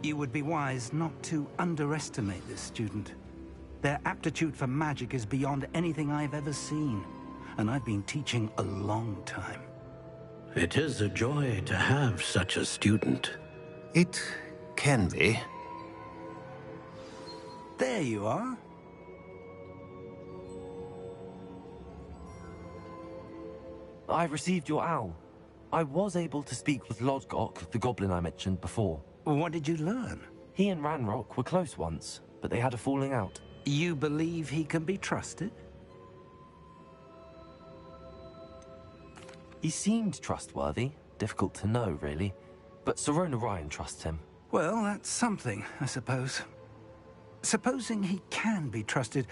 You would be wise not to underestimate this student. Their aptitude for magic is beyond anything I've ever seen, and I've been teaching a long time. It is a joy to have such a student. It can be. There you are. I received your owl. I was able to speak with Lodgok, the goblin I mentioned before. What did you learn? He and Ranrock were close once, but they had a falling out. You believe he can be trusted? He seemed trustworthy. Difficult to know, really. But Sirona Ryan trusts him. Well, that's something, I suppose. Supposing he can be trusted,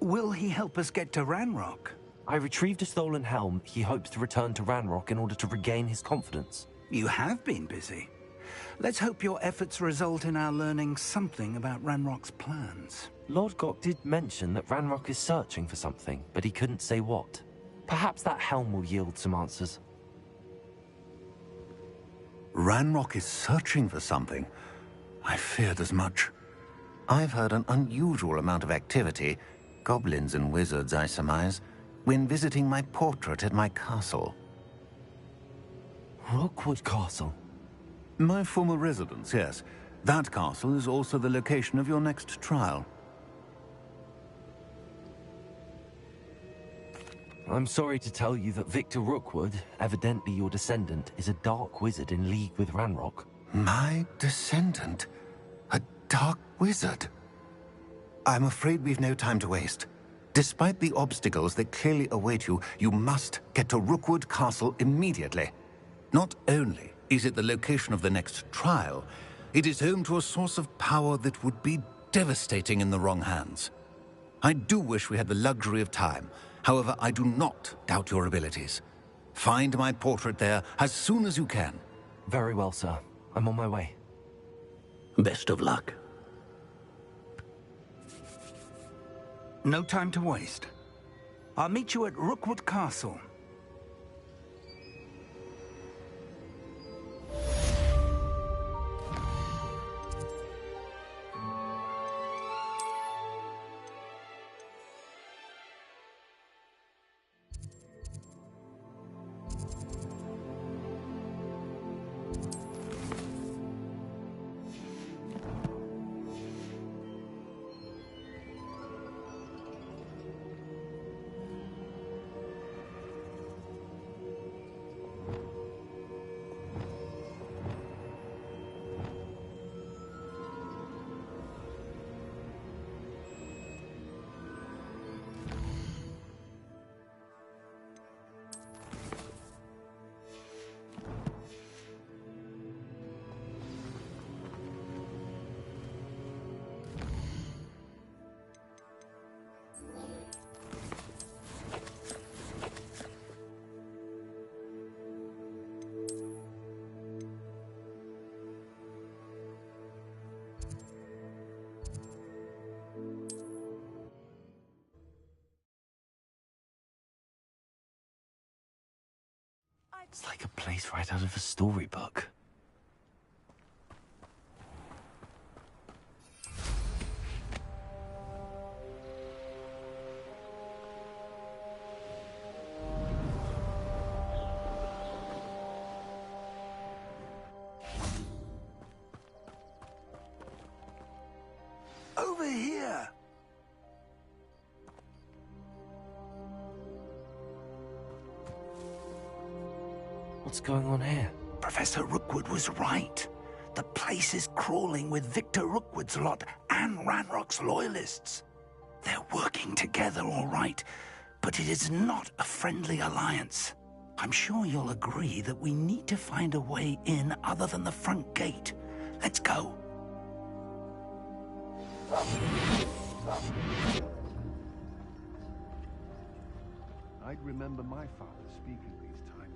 will he help us get to Ranrock? I retrieved a stolen helm he hopes to return to Ranrock in order to regain his confidence. You have been busy. Let's hope your efforts result in our learning something about Ranrock's plans. Lodgok did mention that Ranrock is searching for something, but he couldn't say what. Perhaps that helm will yield some answers. Ranrock is searching for something. I feared as much. I've heard an unusual amount of activity, goblins and wizards, I surmise, when visiting my portrait at my castle. Rookwood Castle? My former residence, yes. That castle is also the location of your next trial. I'm sorry to tell you that Victor Rookwood, evidently your descendant, is a dark wizard in league with Ranrock. My descendant? A dark wizard? I'm afraid we've no time to waste. Despite the obstacles that clearly await you, you must get to Rookwood Castle immediately. Not only is it the location of the next trial, it is home to a source of power that would be devastating in the wrong hands. I do wish we had the luxury of time. However, I do not doubt your abilities. Find my portrait there as soon as you can. Very well, sir. I'm on my way. Best of luck. No time to waste. I'll meet you at Rookwood Castle. It's like a place right out of a storybook. Over here! What's going on here? Professor Rookwood was right. The place is crawling with Victor Rookwood's lot and Ranrock's loyalists. They're working together, all right, but it is not a friendly alliance. I'm sure you'll agree that we need to find a way in other than the front gate. Let's go. I'd remember my father speaking these times.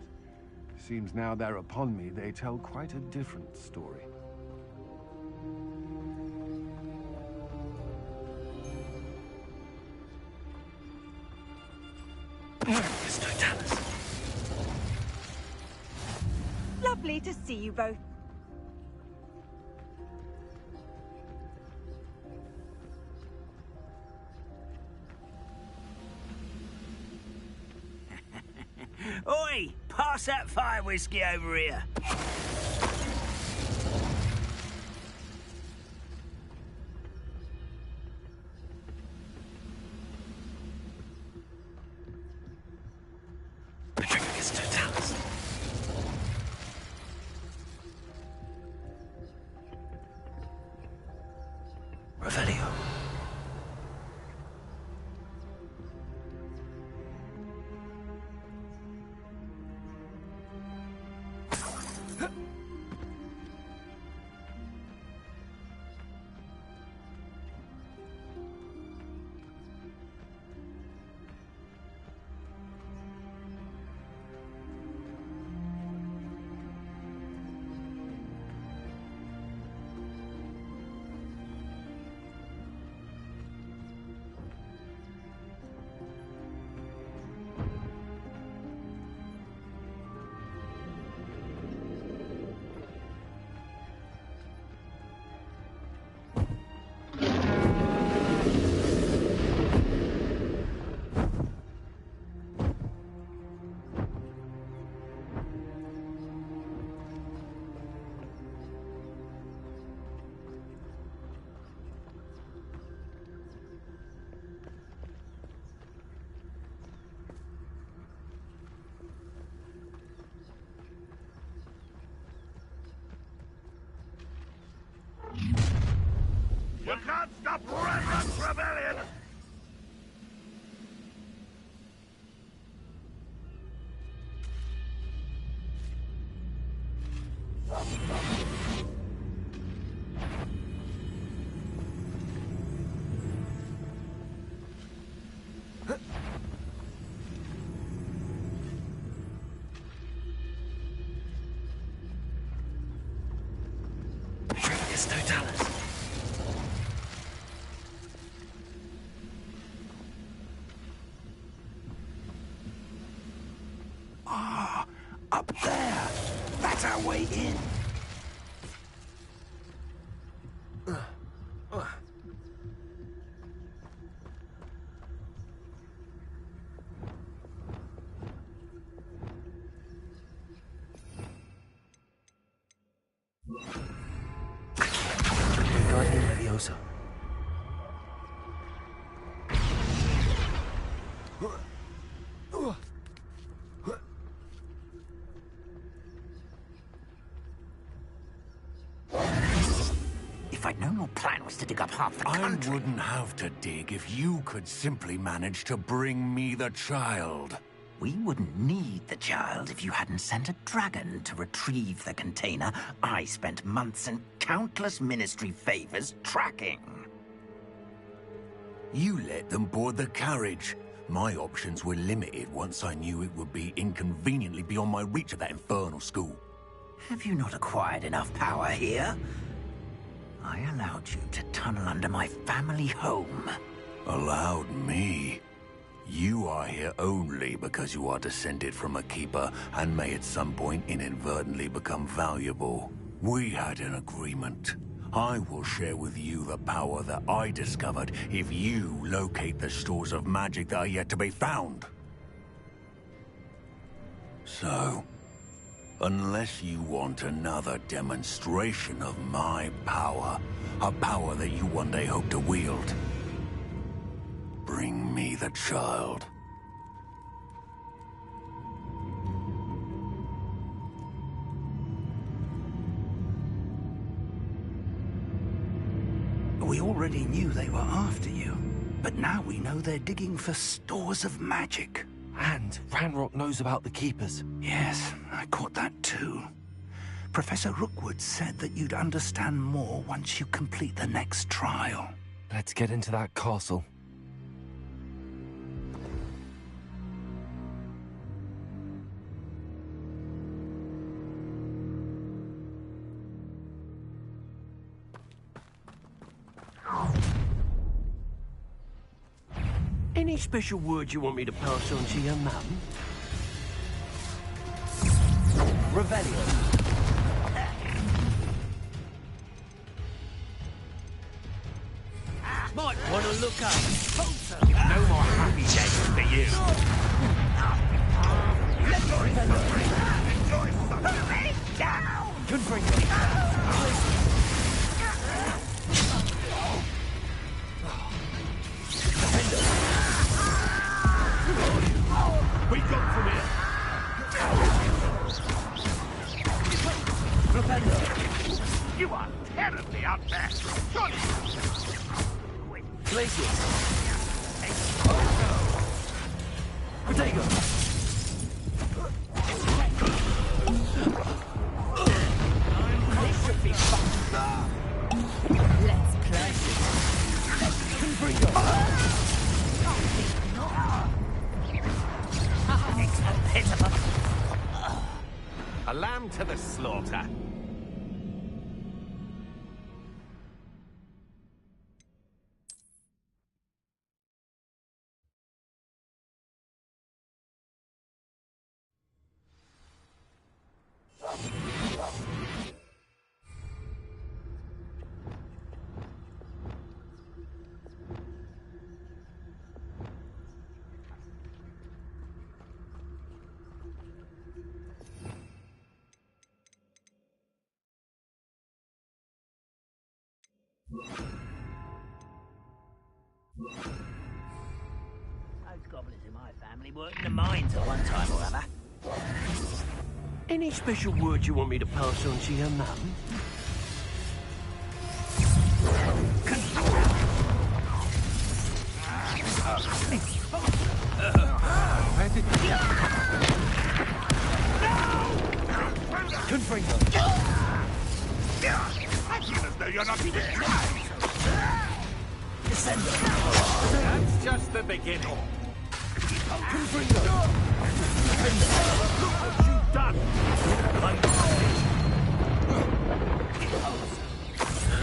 Seems now they're upon me, they tell quite a different story. Lovely to see you both. Oi! Pass that fire whiskey over here. The trigger gets to Talus. Revelio. You can't stop Ranrock's rebellion! It's no Talus. Ah, up there. That's our way in. Guardian Leviosa. If I'd known your plan was to dig up half the I country... wouldn't have to dig if you could simply manage to bring me the child. We wouldn't need the child if you hadn't sent a dragon to retrieve the container I spent months and countless ministry favors tracking. You let them board the carriage. My options were limited once I knew it would be inconveniently beyond my reach at that infernal school. Have you not acquired enough power here? I allowed you to tunnel under my family home. Allowed me? You are here only because you are descended from a keeper and may at some point inadvertently become valuable. We had an agreement. I will share with you the power that I discovered if you locate the stores of magic that are yet to be found. So, unless you want another demonstration of my power, a power that you one day hope to wield, bring me the child. We already knew they were after you, but now we know they're digging for stores of magic. And Ranrock knows about the Keepers. Yes, I caught that too. Professor Rookwood said that you'd understand more once you complete the next trial. Let's get into that castle. Any special words you want me to pass on to your mum? Revelio. Might want to look up. No more happy days for you. We go from here. You are terribly outmatched. Glacius. Protego. This should be fun. Let's play. Confringo. A lamb to the slaughter. Those goblins in my family worked in the mines at one time or other. Any special word you want me to pass on to your mum? Where did Confringo. I feel as though you're not even trying. That's just the beginning. Confringo. Look what you've done.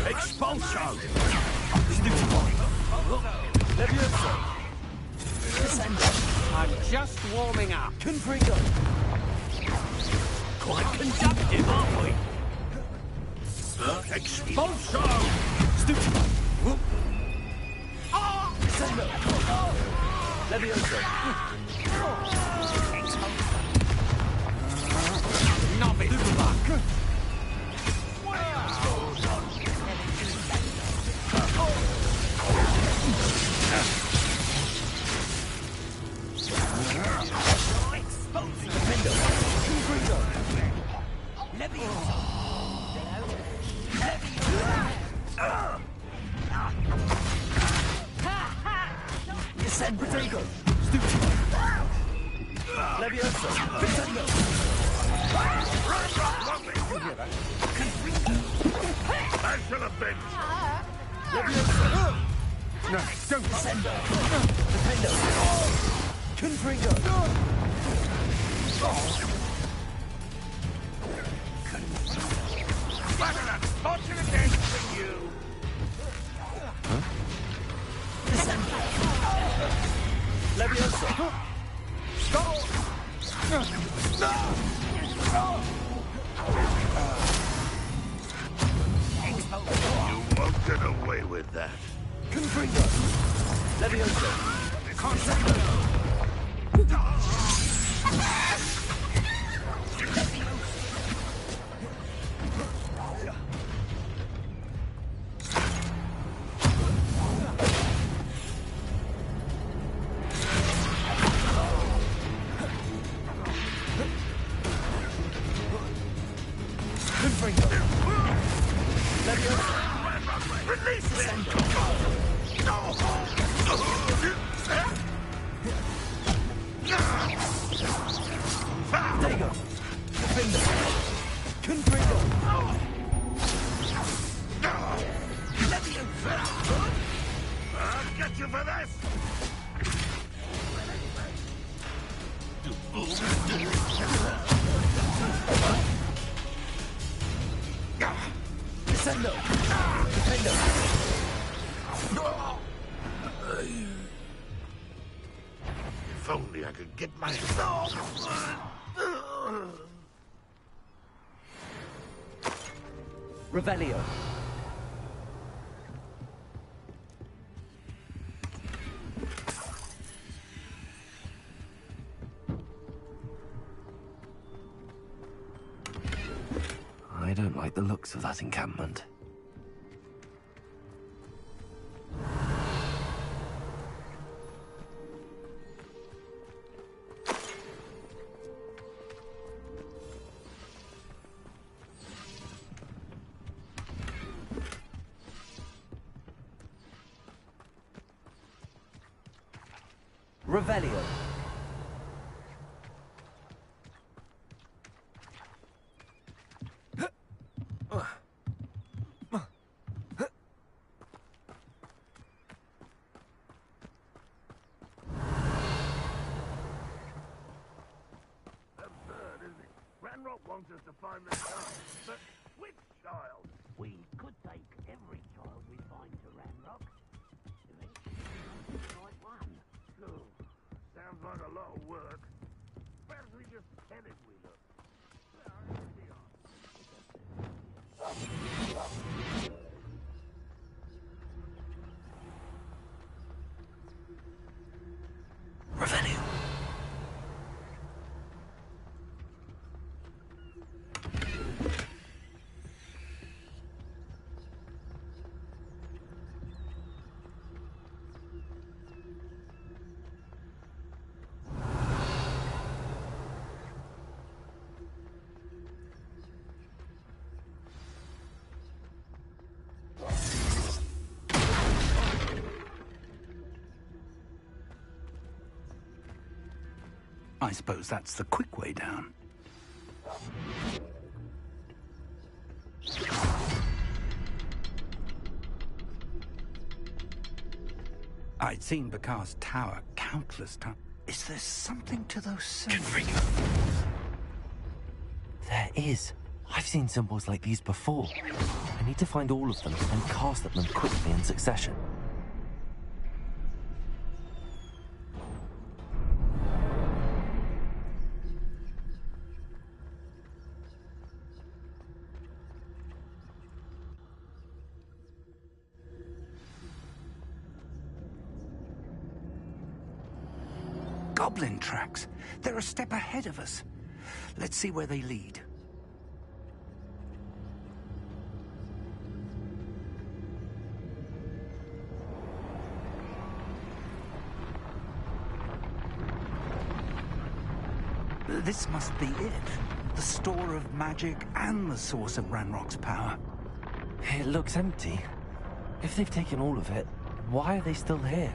Expulso. Levioso. I'm just warming up. Confringo. Quite conductive, aren't we? Expulso. Stupid. Descendo. Levioso. Novice. Superbug. Defendo. Confringo. Levioso. Descend. Protego. Stupid. Levioso. Descendo. I shall have been. Levioso. No, don't. Descendo. Defendo. Confringo. What an unfortunate day for you. Descendo. Levioso. You won't get away with that. Confringo. Levioso. Descendo. I'll get you for this. Descendo. Defendo. If only I could get myself. Revelio. like the looks of that encampment. Revelio. Ranrock wants us to find the child, but which child? We could take every child we find to Ranrock. Eventually, we'll find the right one. Oh, sounds like a lot of work. Perhaps we just tell him we look. Well, here we are. Revelio. I suppose that's the quick way down. I'd seen Bakar's tower countless times. Is there something to those symbols? There is. I've seen symbols like these before. I need to find all of them and cast at them quickly in succession. Goblin tracks. They're a step ahead of us. Let's see where they lead. This must be it. The store of magic and the source of Ranrock's power. It looks empty. If they've taken all of it, why are they still here?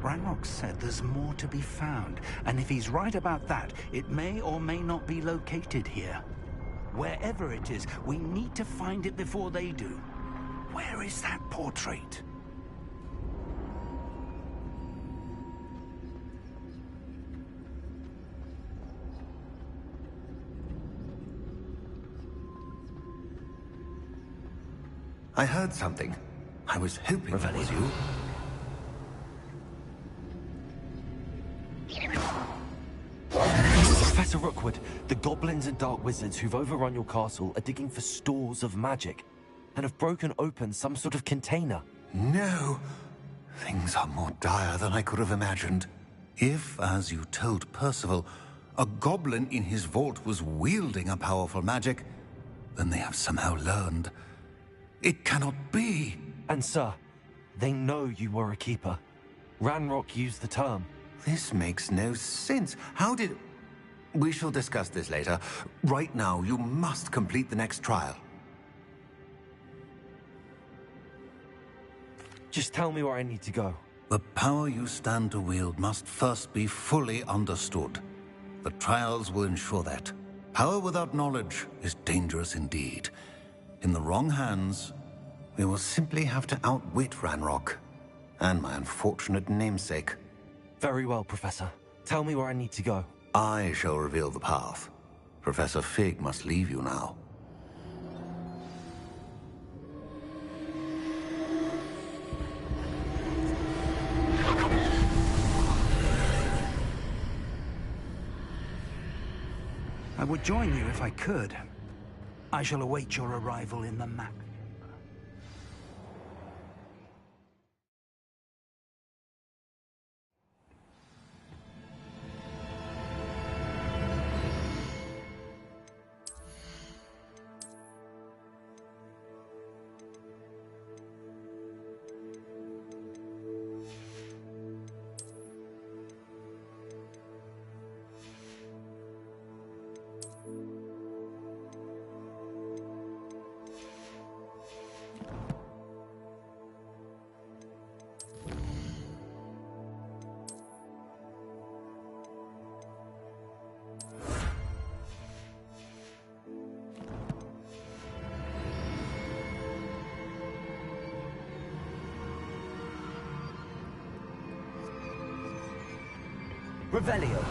Ranrock said there's more to be found, and if he's right about that, it may or may not be located here. Wherever it is, we need to find it before they do. Where is that portrait? I heard something. I was hoping it was you. Professor Rookwood, the goblins and dark wizards who've overrun your castle are digging for stores of magic and have broken open some sort of container. No. Things are more dire than I could have imagined. If, as you told Percival, a goblin in his vault was wielding a powerful magic, then they have somehow learned. It cannot be. And sir, they know you were a keeper. Ranrock used the term. This makes no sense. How did... We shall discuss this later. Right now, you must complete the next trial. Just tell me where I need to go. The power you stand to wield must first be fully understood. The trials will ensure that. Power without knowledge is dangerous indeed. In the wrong hands, we will simply have to outwit Ranrock and my unfortunate namesake. Very well, Professor. Tell me where I need to go. I shall reveal the path. Professor Fig must leave you now. I would join you if I could. I shall await your arrival in the map. Revelio.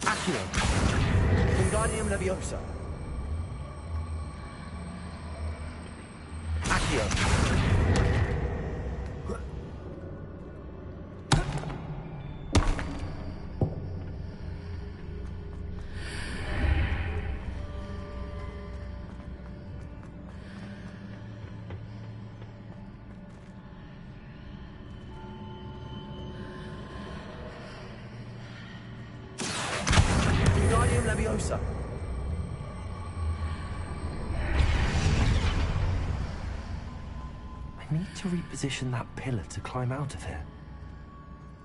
Accio. Wingardium Leviosa. Accio. Wingardium Leviosa. I need to reposition that pillar to climb out of here.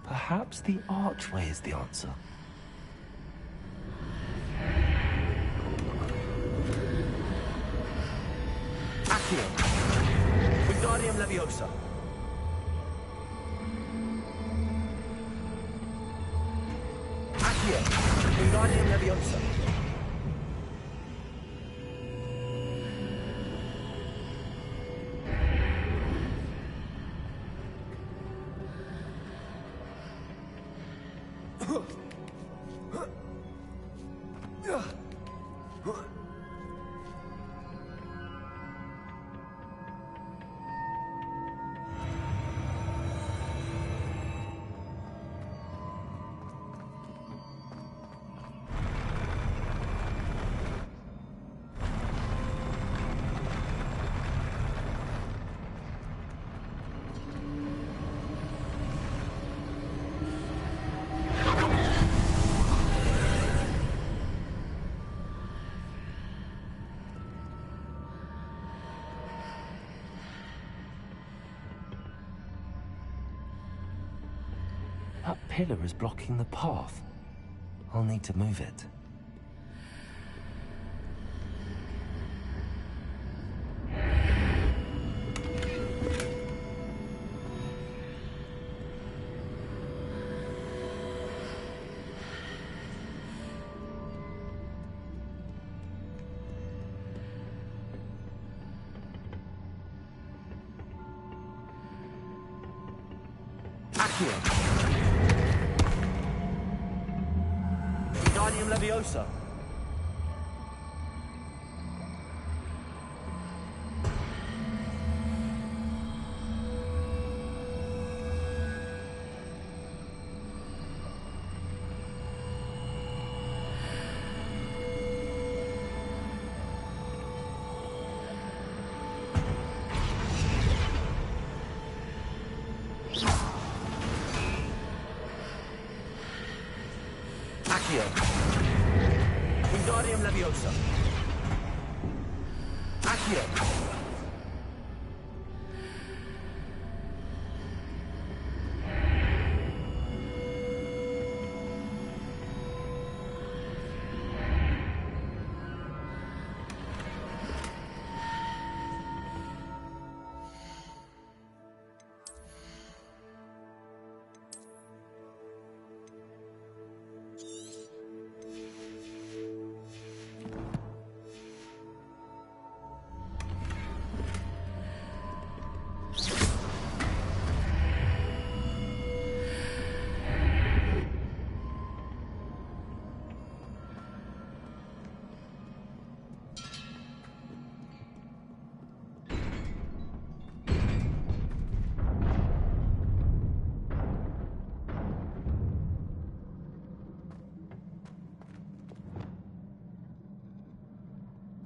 Perhaps the archway is the answer. Accio. Wingardium Leviosa. Accio. Wingardium Leviosa. That pillar is blocking the path. I'll need to move it. Accio. Wingardium Leviosa. Accio. Wingardium Leviosa. Accio.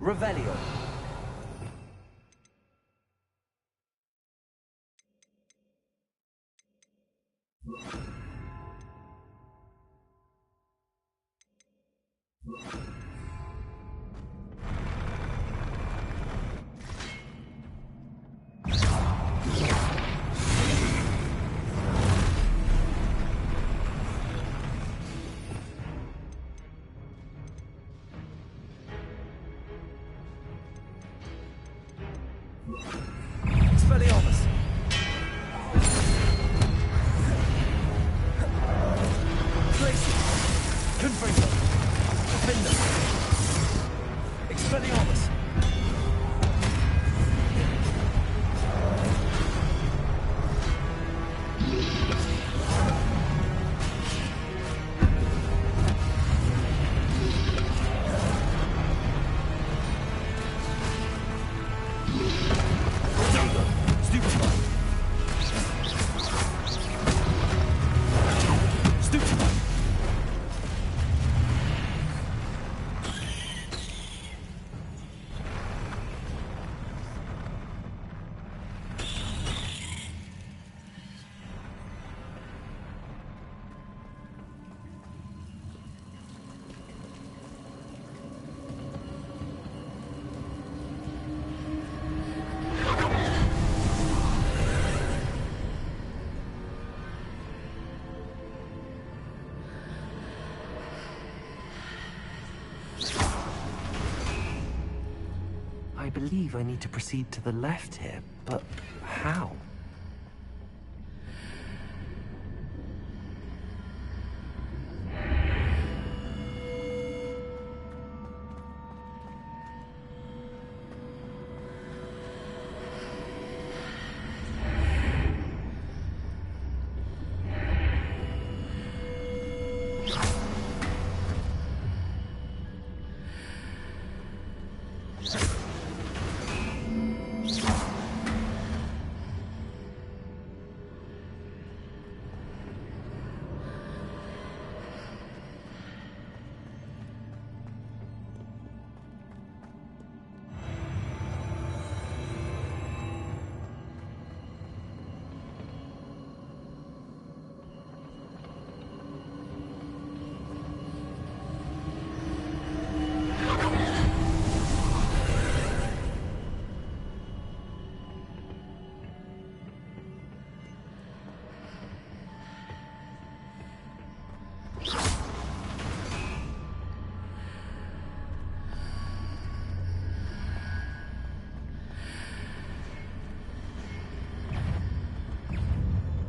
Revelio. Expelliarmus! Glacier! Confringo! Defender! Expelliarmus! I believe I need to proceed to the left here, but how?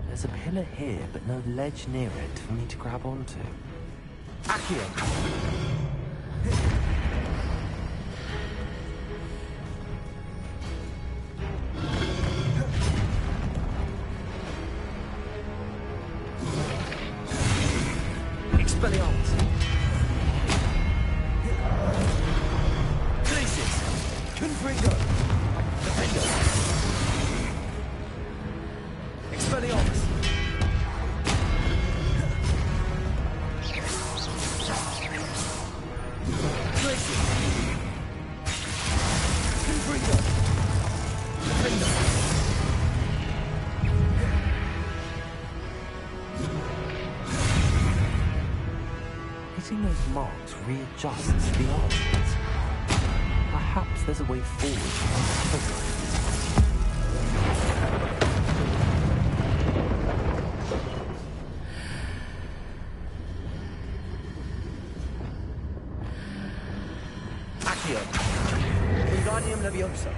There's a pillar here, but no ledge near it for me to grab onto. Accio! Expelliarmus! Glacius! Confringo! Defender! Expelliarmus! Glacius! Confringo! Defender! Hitting those marks readjusts the odds. Perhaps there's a way forward to uncover this. Accio! Wingardium Leviosa!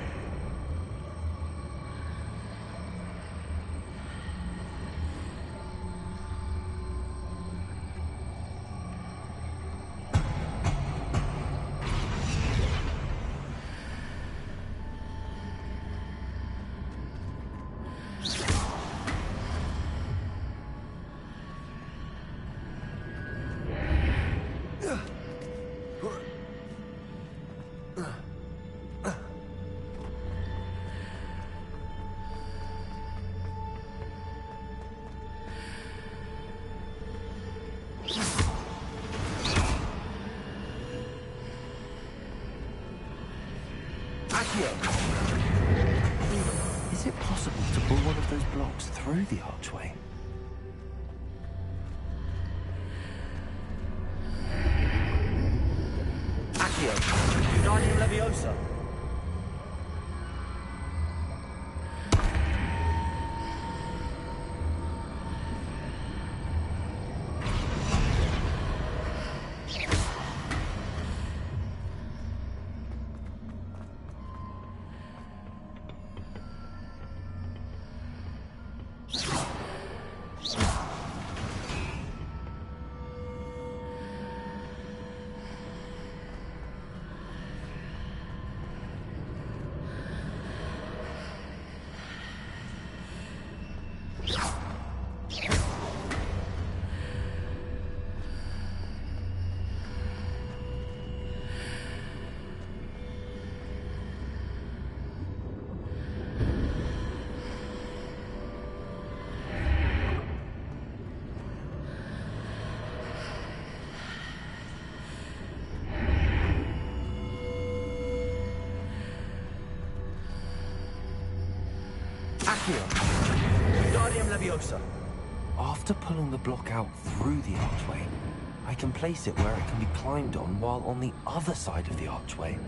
Is it possible to pull one of those blocks through the archway? Accio! Wingardium Leviosa! Accio. Wingardium Leviosa. After pulling the block out through the archway, I can place it where it can be climbed on while on the other side of the archway.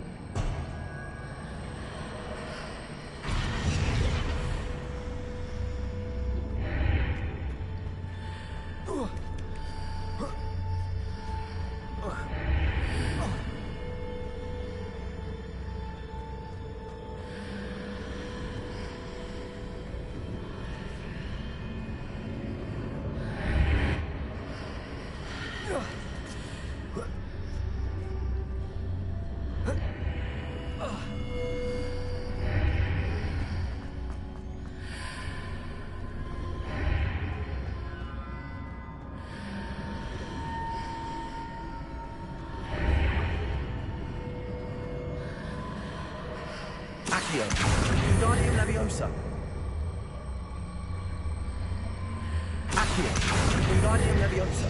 Accio. Wingardium Leviosa. Accio. Wingardium Leviosa.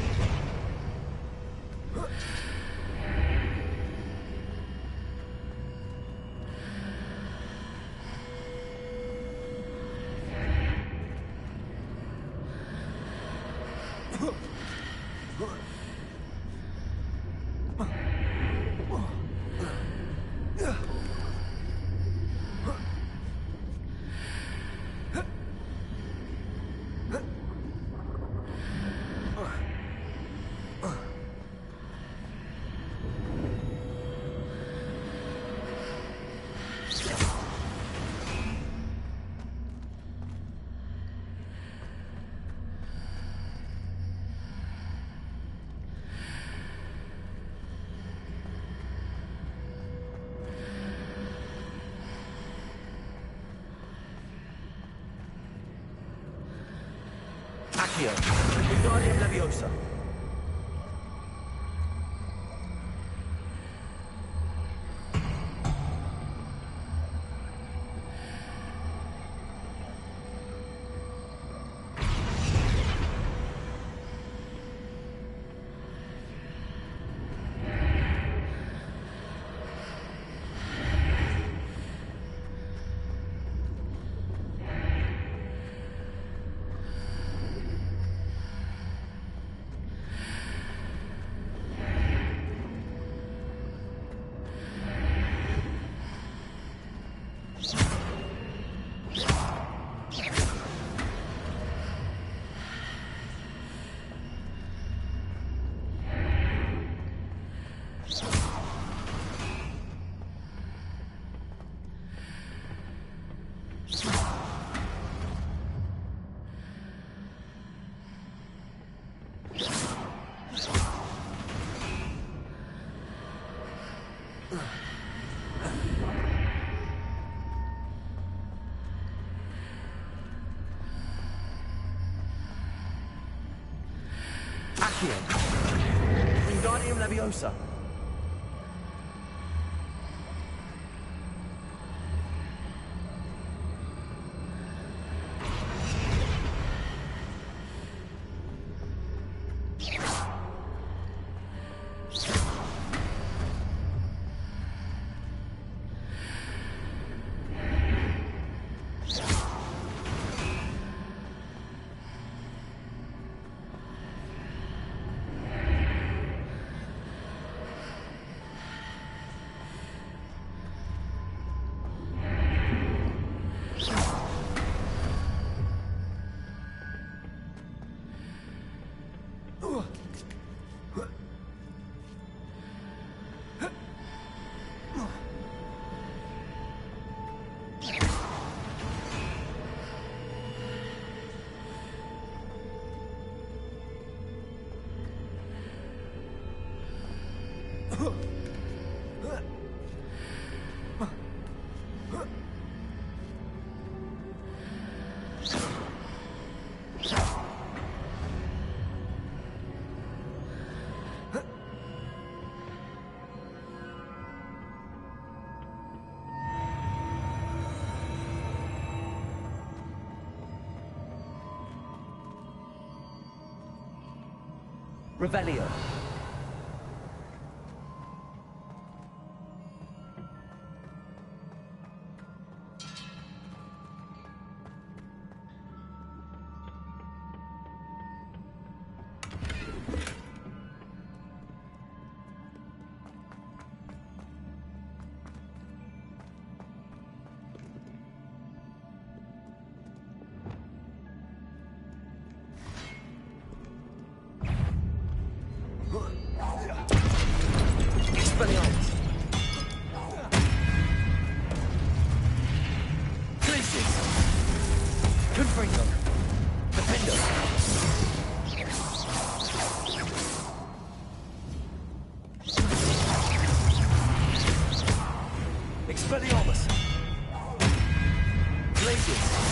Accio. Wingardium Leviosa. Accio. Wingardium Leviosa. Revelio. Expelliarmus! Blazes!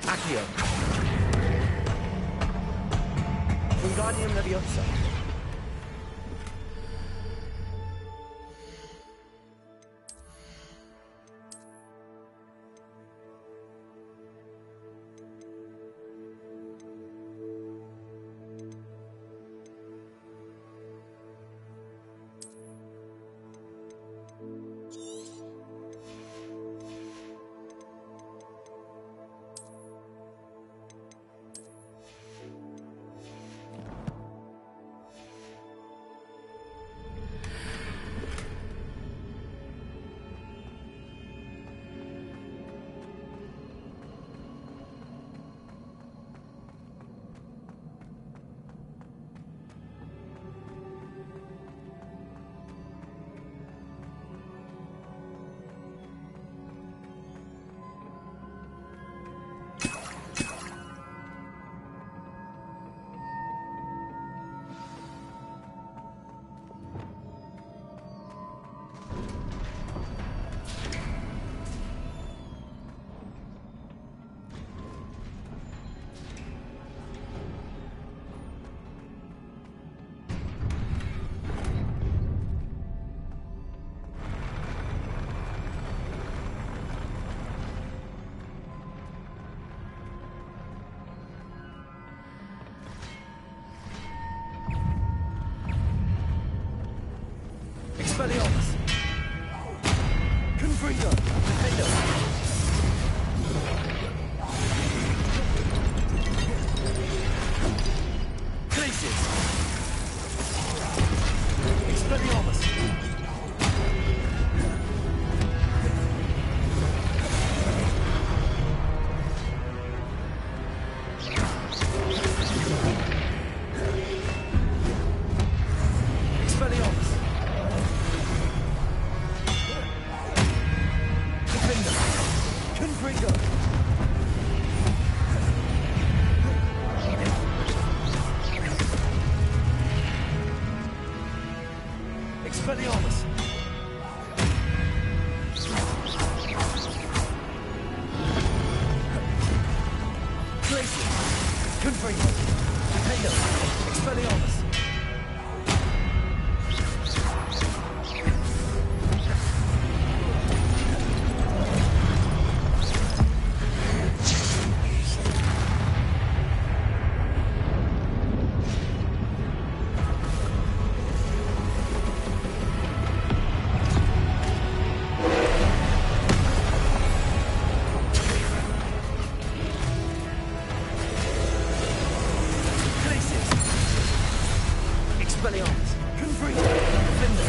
Accio. Wingardium Leviosa. Expelliarmus! Confringo! Defender! Glacius! Expelliarmus! Expelliarmus! Defender! Confringo! Expelliarmus! Glacius! Confringo! Defender! Expelliarmus! Expelliarmus! Confringo! Defender!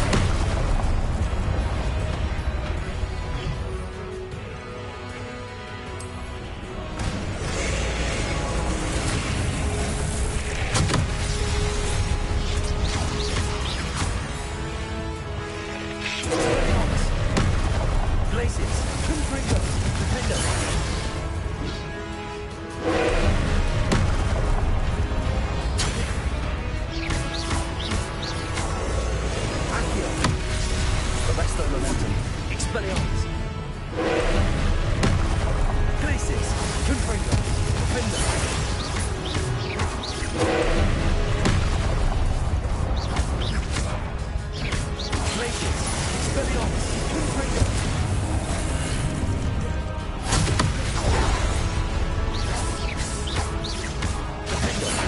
Expelliarmus! Glacius! Confringo! Defender! Accio! Arresto Momentum! Expelliarmus! Glacius! Confringo! Defender! Glacius! Expelliarmus! Confringo! Defender!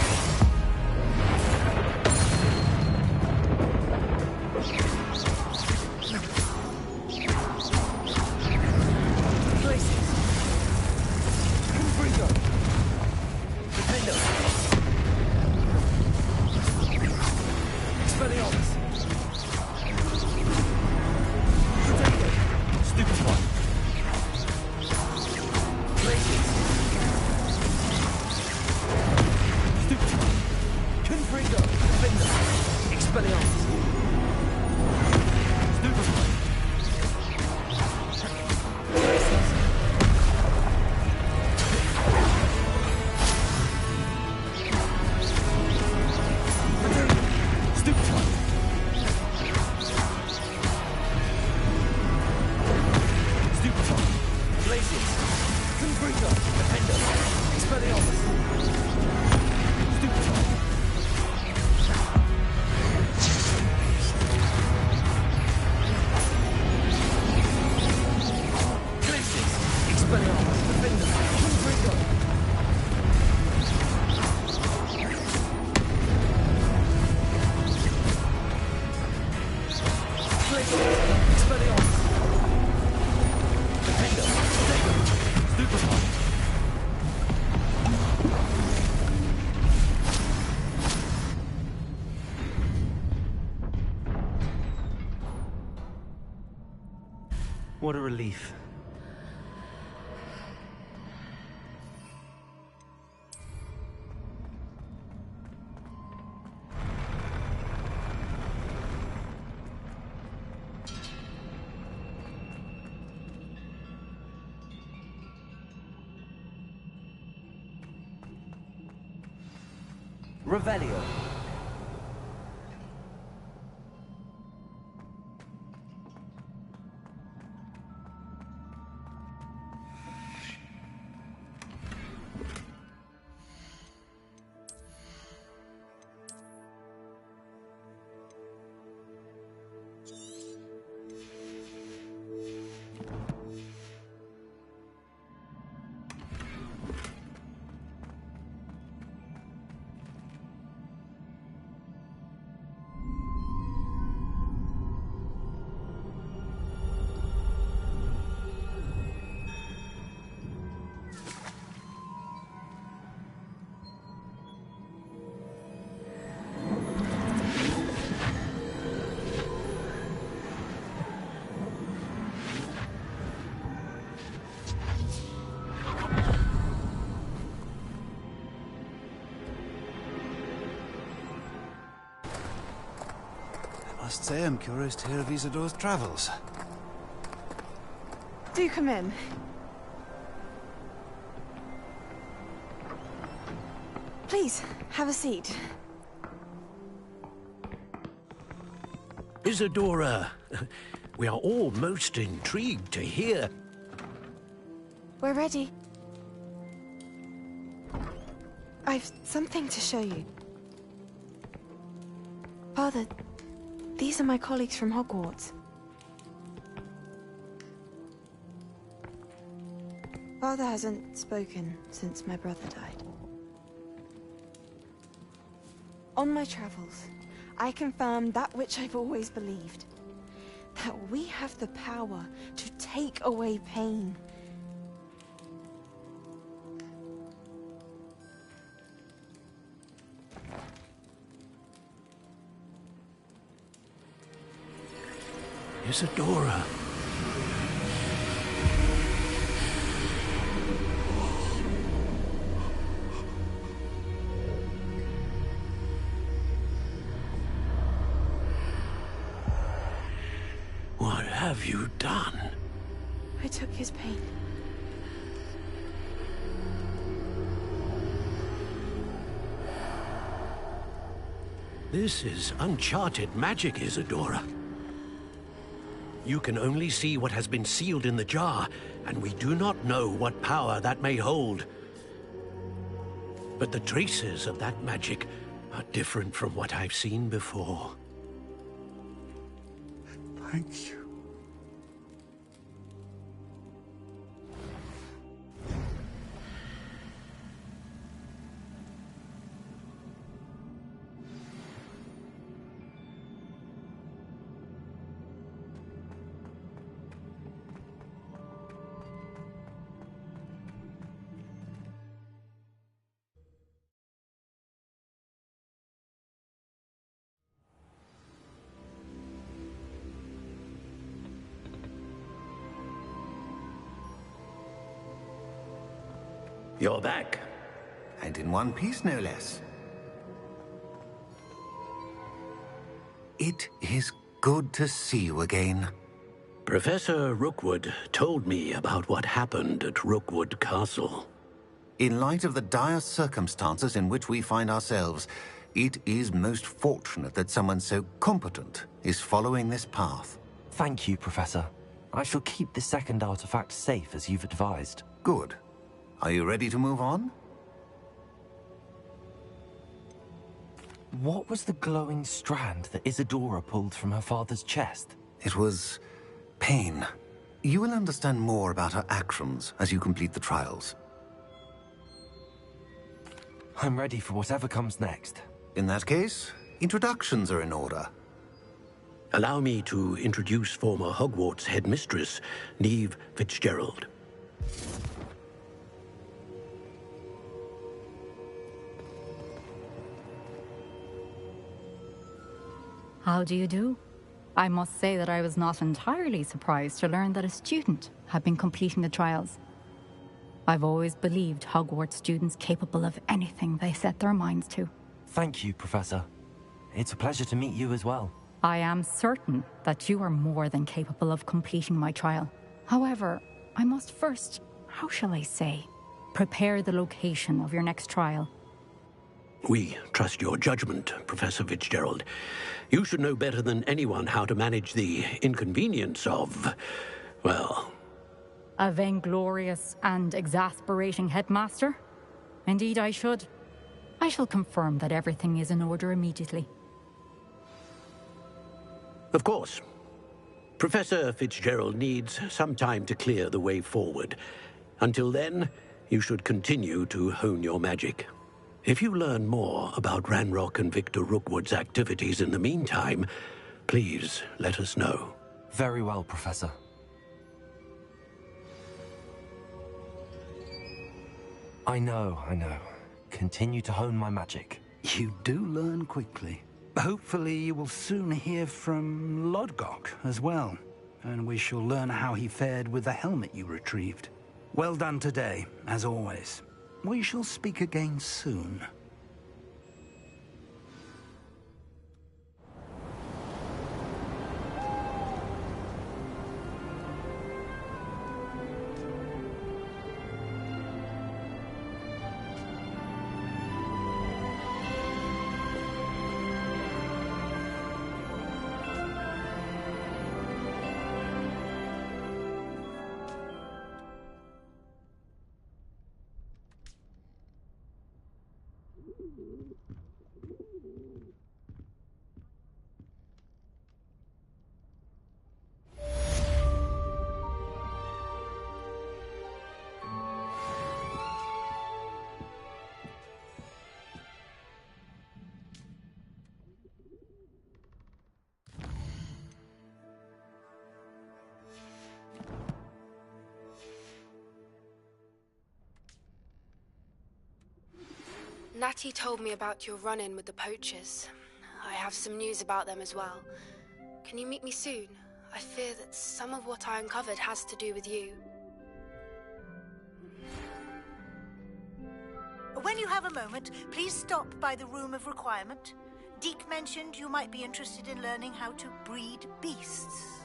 What a relief. Revelio. I must say I'm curious to hear of Isadora's travels. Do come in. Please, have a seat. Isadora, we are all most intrigued to hear. We're ready. I've something to show you. Father, these are my colleagues from Hogwarts. Father hasn't spoken since my brother died. On my travels, I confirmed that which I've always believed. That we have the power to take away pain. Isadora. What have you done? I took his pain. This is uncharted magic, Isadora. You can only see what has been sealed in the jar, and we do not know what power that may hold. But the traces of that magic are different from what I've seen before. Thank you. You're back. And in one piece, no less. It is good to see you again. Professor Rookwood told me about what happened at Rookwood Castle. In light of the dire circumstances in which we find ourselves, it is most fortunate that someone so competent is following this path. Thank you, Professor. I shall keep the second artifact safe as you've advised. Good. Are you ready to move on? What was the glowing strand that Isadora pulled from her father's chest? It was pain. You will understand more about her actions as you complete the trials. I'm ready for whatever comes next. In that case, introductions are in order. Allow me to introduce former Hogwarts headmistress, Neve Fitzgerald. How do you do? I must say that I was not entirely surprised to learn that a student had been completing the trials. I've always believed Hogwarts students capable of anything they set their minds to. Thank you, Professor. It's a pleasure to meet you as well. I am certain that you are more than capable of completing my trial. However, I must first, how shall I say, prepare the location of your next trial. We trust your judgment, Professor Fitzgerald. You should know better than anyone how to manage the inconvenience of, well... A vainglorious and exasperating headmaster? Indeed I should. I shall confirm that everything is in order immediately. Of course. Professor Fitzgerald needs some time to clear the way forward. Until then, you should continue to hone your magic. If you learn more about Ranrock and Victor Rookwood's activities in the meantime, please let us know. Very well, Professor. I know. Continue to hone my magic. You do learn quickly. Hopefully you will soon hear from Lodgok as well, and we shall learn how he fared with the helmet you retrieved. Well done today, as always. We shall speak again soon. Natty told me about your run-in with the poachers. I have some news about them as well. Can you meet me soon? I fear that some of what I uncovered has to do with you. When you have a moment, please stop by the Room of Requirement. Deke mentioned you might be interested in learning how to breed beasts.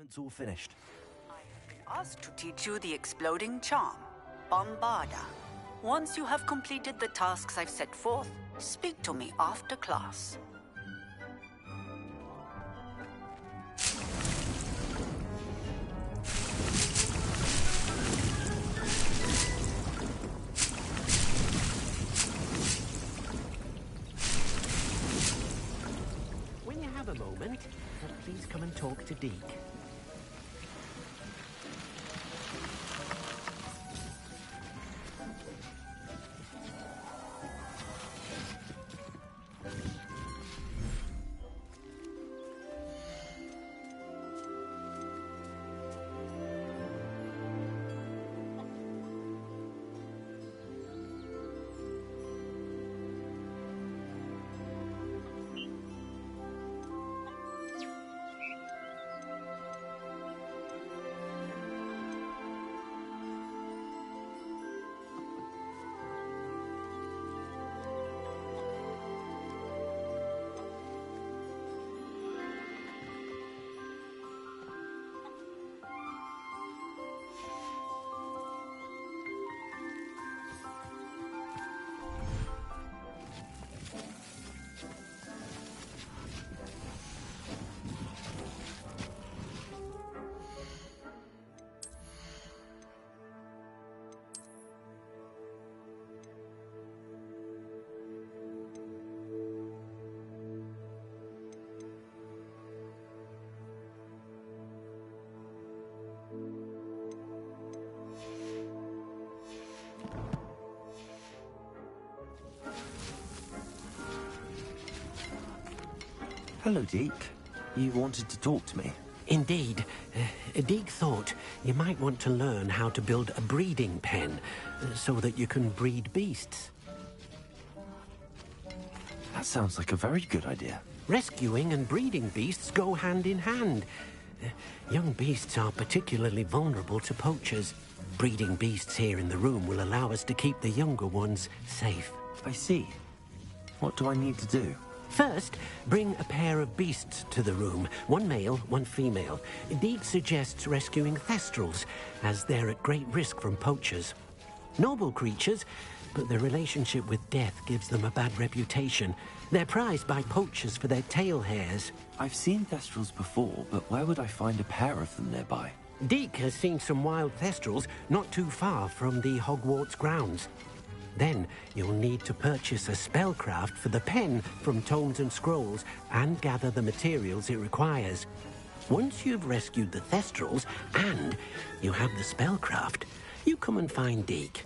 It's all finished. I have been asked to teach you the exploding charm, Bombarda. Once you have completed the tasks I've set forth, speak to me after class. When you have a moment, please come and talk to Deke. Hello, Deke. You wanted to talk to me? Indeed. Deek thought you might want to learn how to build a breeding pen so that you can breed beasts. That sounds like a very good idea. Rescuing and breeding beasts go hand in hand. Young beasts are particularly vulnerable to poachers. Breeding beasts here in the room will allow us to keep the younger ones safe. I see. What do I need to do? First, bring a pair of beasts to the room. One male, one female. Deek suggests rescuing thestrals, as they're at great risk from poachers. Noble creatures, but their relationship with death gives them a bad reputation. They're prized by poachers for their tail hairs. I've seen thestrals before, but where would I find a pair of them nearby? Deek has seen some wild thestrals not too far from the Hogwarts grounds. Then you'll need to purchase a spellcraft for the pen from Tomes and Scrolls and gather the materials it requires. Once you've rescued the thestrals and you have the spellcraft, you come and find Deek.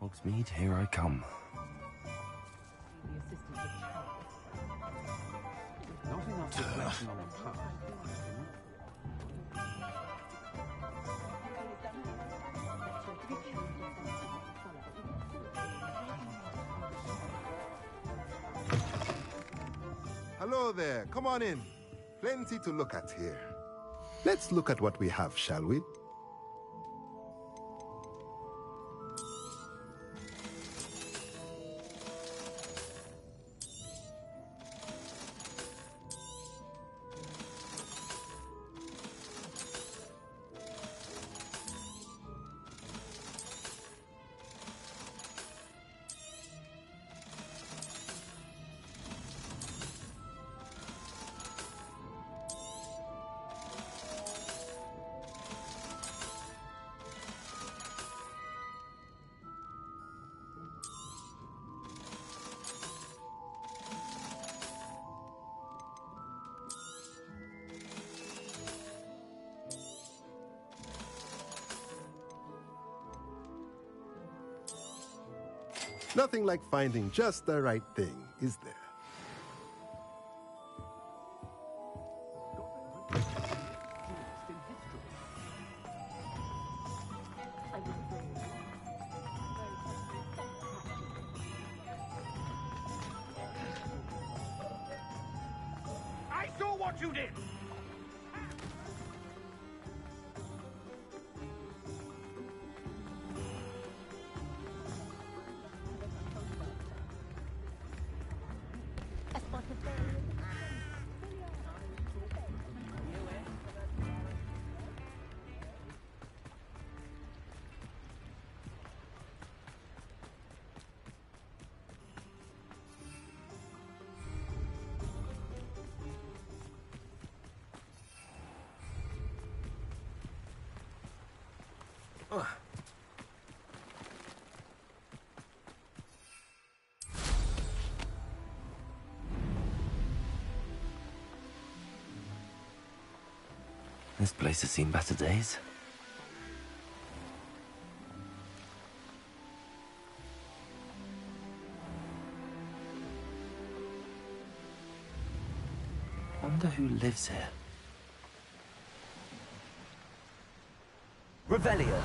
Hogsmeade, here I come. Not enough reflection on the past. Hello there, come on in. Plenty to look at here. Let's look at what we have, shall we? Nothing like finding just the right thing, is there? I saw what you did! This place has seen better days. Wonder who lives here. Revelio.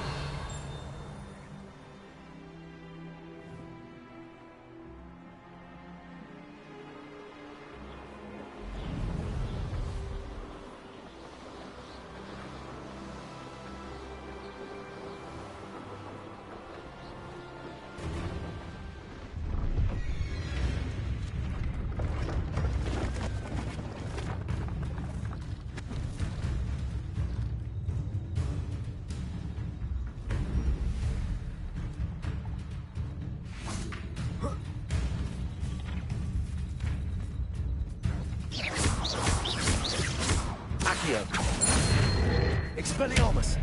Expelliarmus!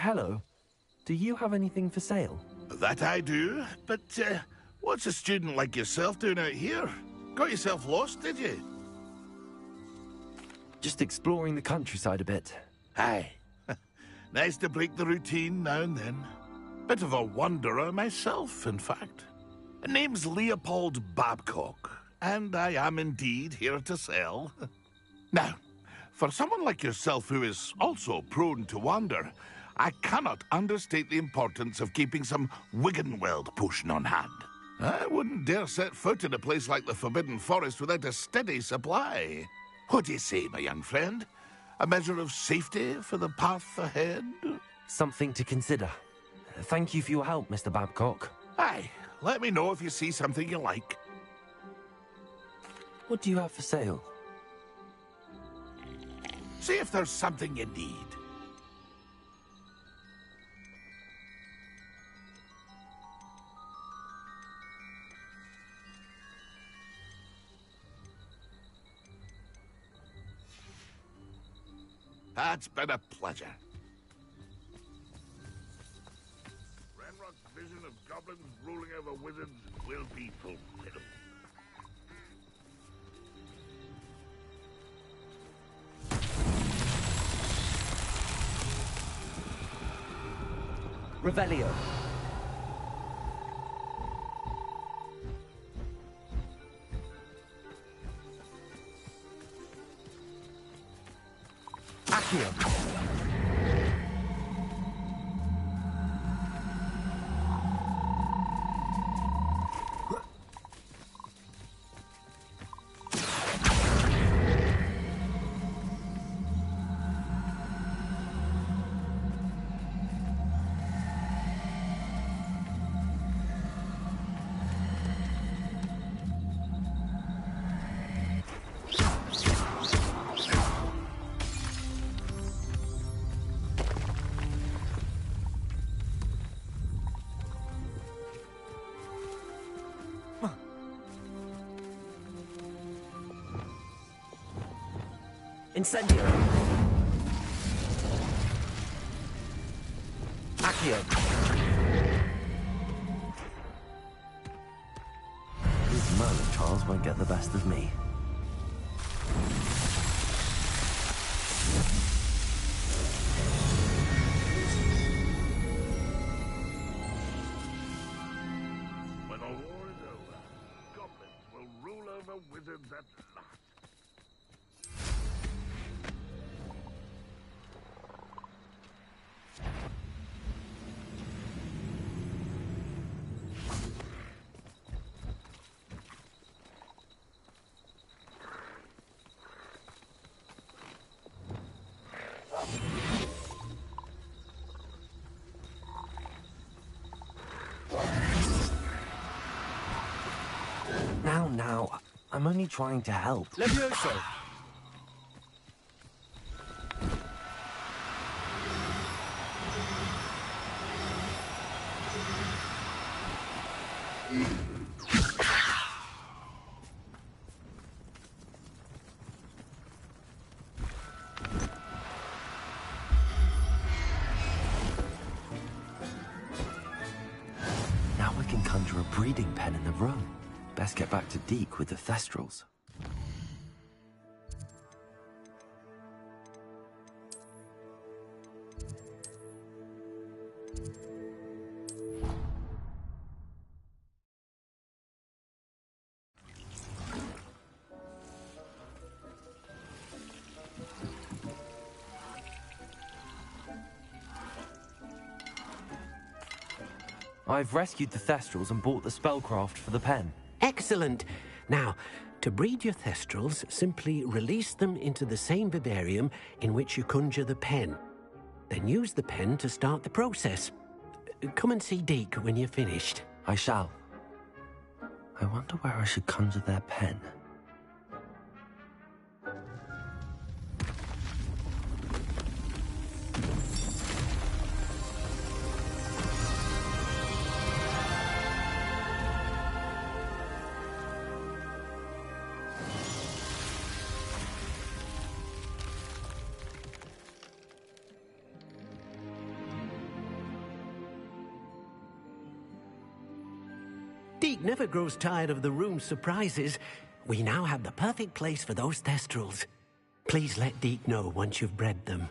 hello. Do you have anything for sale? That I do, but what's a student like yourself doing out here? Got yourself lost, did you? Just exploring the countryside a bit. Aye. Nice to break the routine now and then. Bit of a wanderer myself, in fact. Name's Leopold Babcock, and I am indeed here to sell. Now, for someone like yourself who is also prone to wander, I cannot understate the importance of keeping some Wiggenweld potion on hand. I wouldn't dare set foot in a place like the Forbidden Forest without a steady supply. What do you say, my young friend? A measure of safety for the path ahead? Something to consider. Thank you for your help, Mr. Babcock. Aye, let me know if you see something you like. What do you have for sale? See if there's something you need. It's been a pleasure. Ranrock's vision of goblins ruling over wizards will be fulfilled. Revelio. Accio. Incendio. Accio. These Merlin trials won't get the best of me. When all war is over, goblins will rule over wizards at last. Now, I'm only trying to help. Levioso! Now I can conjure a breeding pen in the room. Best get back to Deke with the Thestrals. I've rescued the Thestrals and bought the spellcraft for the pen. Excellent. Now, to breed your Thestrals, simply release them into the same vivarium in which you conjure the pen. Then use the pen to start the process. Come and see Deke when you're finished. I shall. I wonder where I should conjure their pen. Deek never grows tired of the room's surprises. We now have the perfect place for those thestrals. Please let Deek know once you've bred them.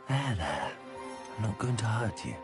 There. I'm not going to hurt you.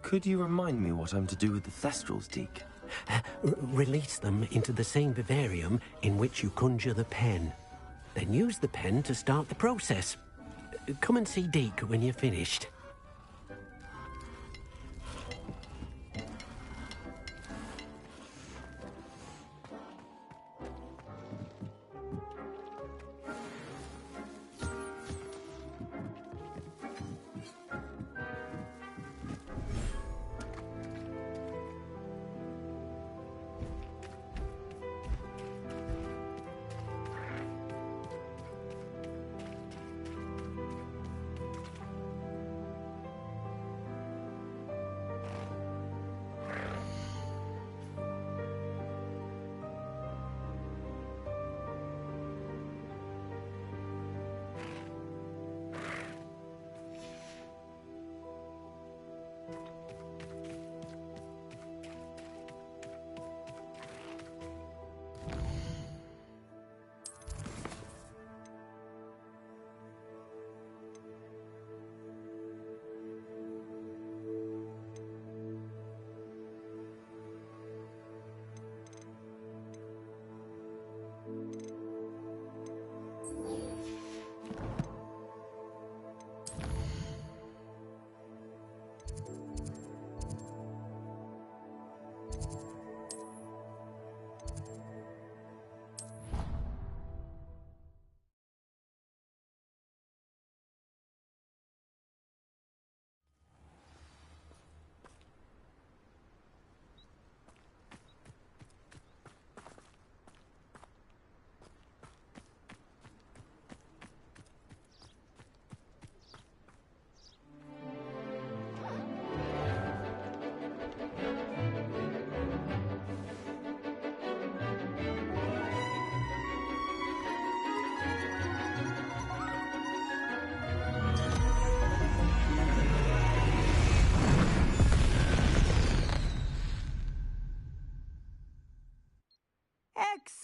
Could you remind me what I'm to do with the Thestrals, Deek? Release them into the same vivarium in which you conjure the pen. Then use the pen to start the process. Come and see Deek when you're finished.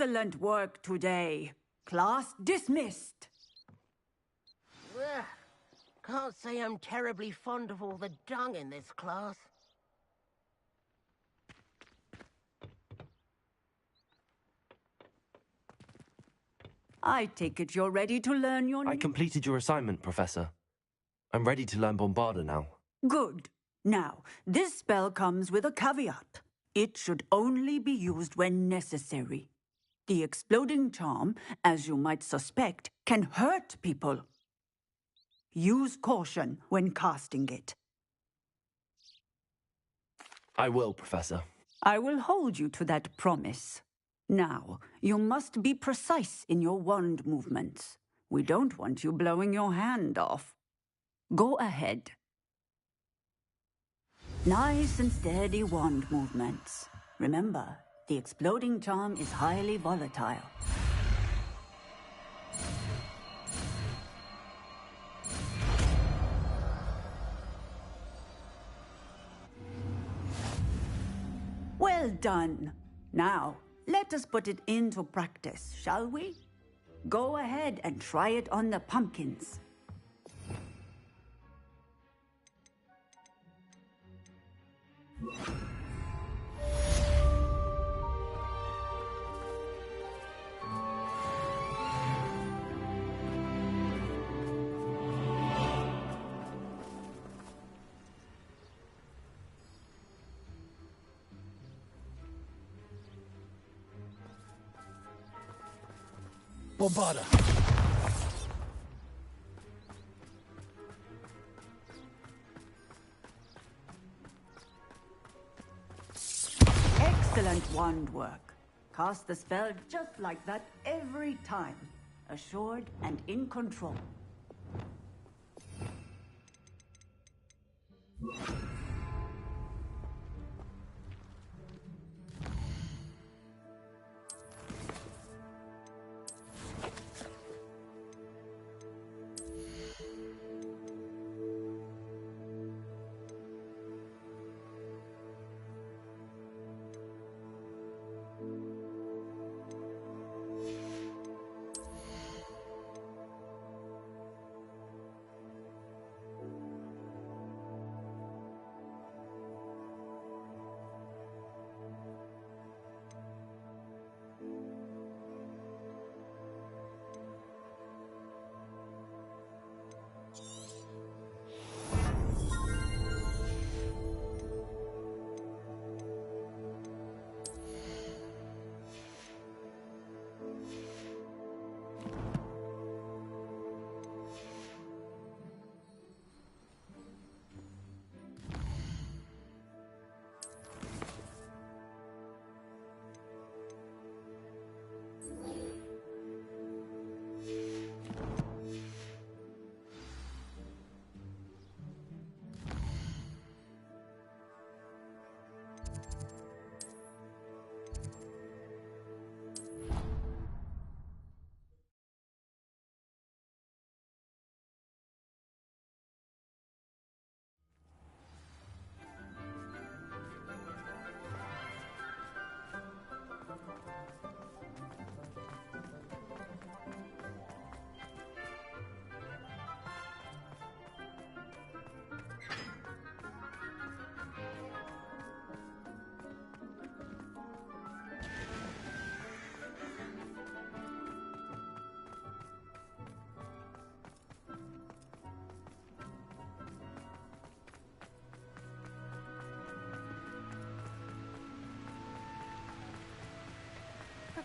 Excellent work today. Class dismissed. Ugh. Can't say I'm terribly fond of all the dung in this class. I take it you're ready to learn your... I completed your assignment, Professor. I'm ready to learn Bombarda now. Good. Now, this spell comes with a caveat. It should only be used when necessary. The exploding charm, as you might suspect, can hurt people. Use caution when casting it. I will, Professor. I will hold you to that promise. Now, you must be precise in your wand movements. We don't want you blowing your hand off. Go ahead. Nice and steady wand movements. Remember, the exploding charm is highly volatile. Well done. Now, let us put it into practice, shall we? Go ahead and try it on the pumpkins. Bombarda! Excellent wand work. Cast the spell just like that every time. Assured and in control.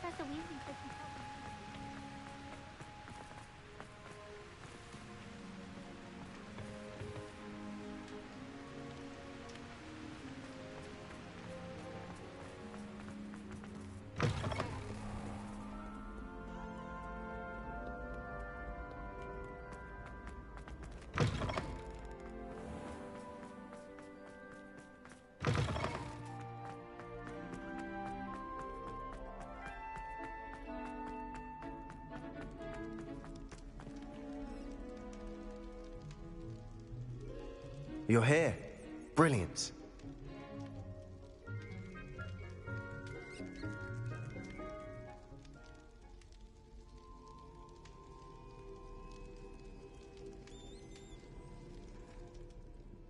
Professor Weasley said he felt You're here. Brilliant.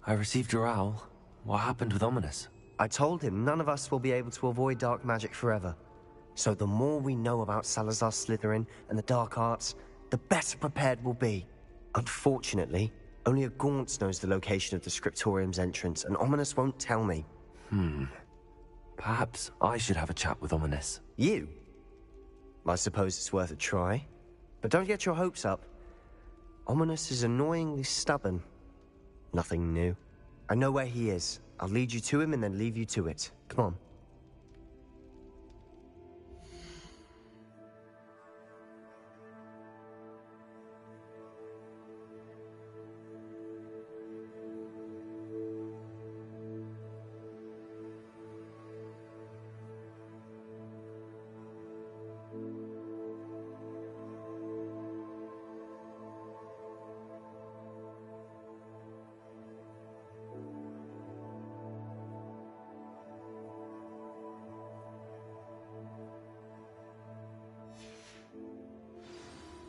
I received your owl. What happened with Ominous? I told him none of us will be able to avoid dark magic forever. So the more we know about Salazar Slytherin and the dark arts, the better prepared we'll be. Unfortunately, only a Gaunt's knows the location of the Scriptorium's entrance, and Ominous won't tell me. Perhaps I should have a chat with Ominous. You? I suppose it's worth a try. But don't get your hopes up. Ominous is annoyingly stubborn. Nothing new. I know where he is. I'll lead you to him and then leave you to it. Come on.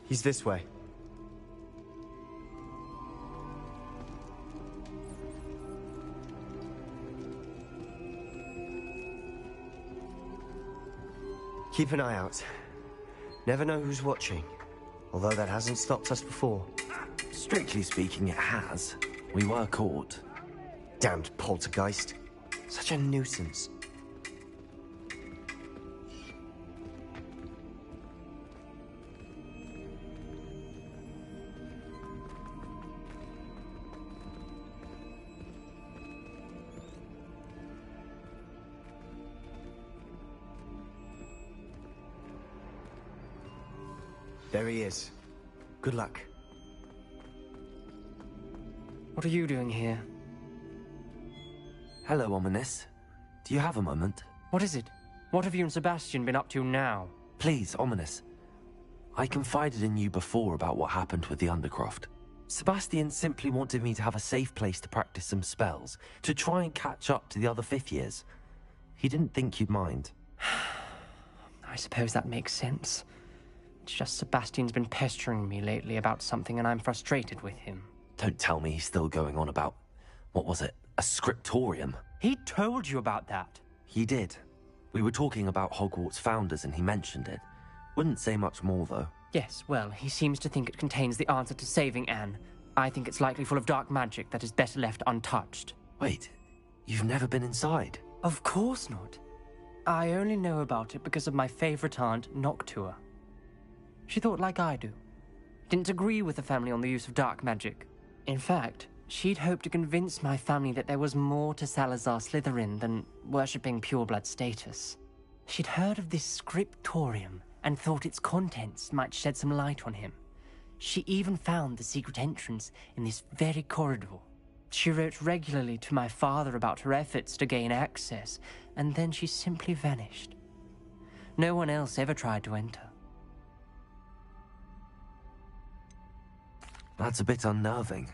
He's this way. Keep an eye out. Never know who's watching. Although that hasn't stopped us before. Strictly speaking, it has. We were caught. Damned poltergeist. Such a nuisance. There he is. Good luck. What are you doing here? Hello, Ominous. Do you have a moment? What is it? What have you and Sebastian been up to now? Please, Ominous. I confided in you before about what happened with the Undercroft. Sebastian simply wanted me to have a safe place to practice some spells, to try and catch up to the other fifth years. He didn't think you'd mind. I suppose that makes sense. It's just Sebastian's been pestering me lately about something and I'm frustrated with him. Don't tell me he's still going on about, what was it, a scriptorium? He told you about that. He did. We were talking about Hogwarts founders and he mentioned it. Wouldn't say much more, though. Yes, well, he seems to think it contains the answer to saving Anne. I think it's likely full of dark magic that is better left untouched. Wait, you've never been inside? Of course not. I only know about it because of my favorite aunt, Noctua. She thought like I do. Didn't agree with the family on the use of dark magic. In fact, she'd hoped to convince my family that there was more to Salazar Slytherin than worshipping pureblood status. She'd heard of this scriptorium and thought its contents might shed some light on him. She even found the secret entrance in this very corridor. She wrote regularly to my father about her efforts to gain access, and then she simply vanished. No one else ever tried to enter. That's a bit unnerving.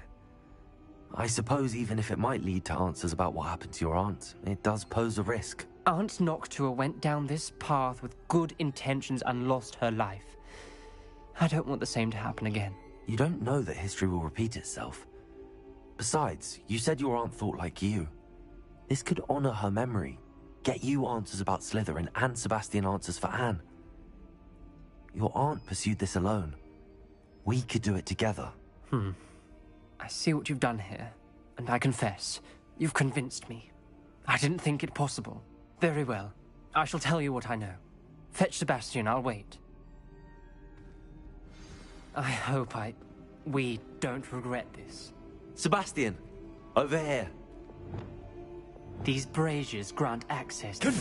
I suppose even if it might lead to answers about what happened to your aunt, it does pose a risk. Aunt Noctua went down this path with good intentions and lost her life. I don't want the same to happen again. You don't know that history will repeat itself. Besides, you said your aunt thought like you. This could honor her memory, get you answers about Slytherin and Sebastian answers for Anne. Your aunt pursued this alone. We could do it together. I see what you've done here, and I confess, you've convinced me. I didn't think it possible. Very well. I shall tell you what I know. Fetch Sebastian, I'll wait. I hope we don't regret this. Sebastian, over here. These braziers grant access to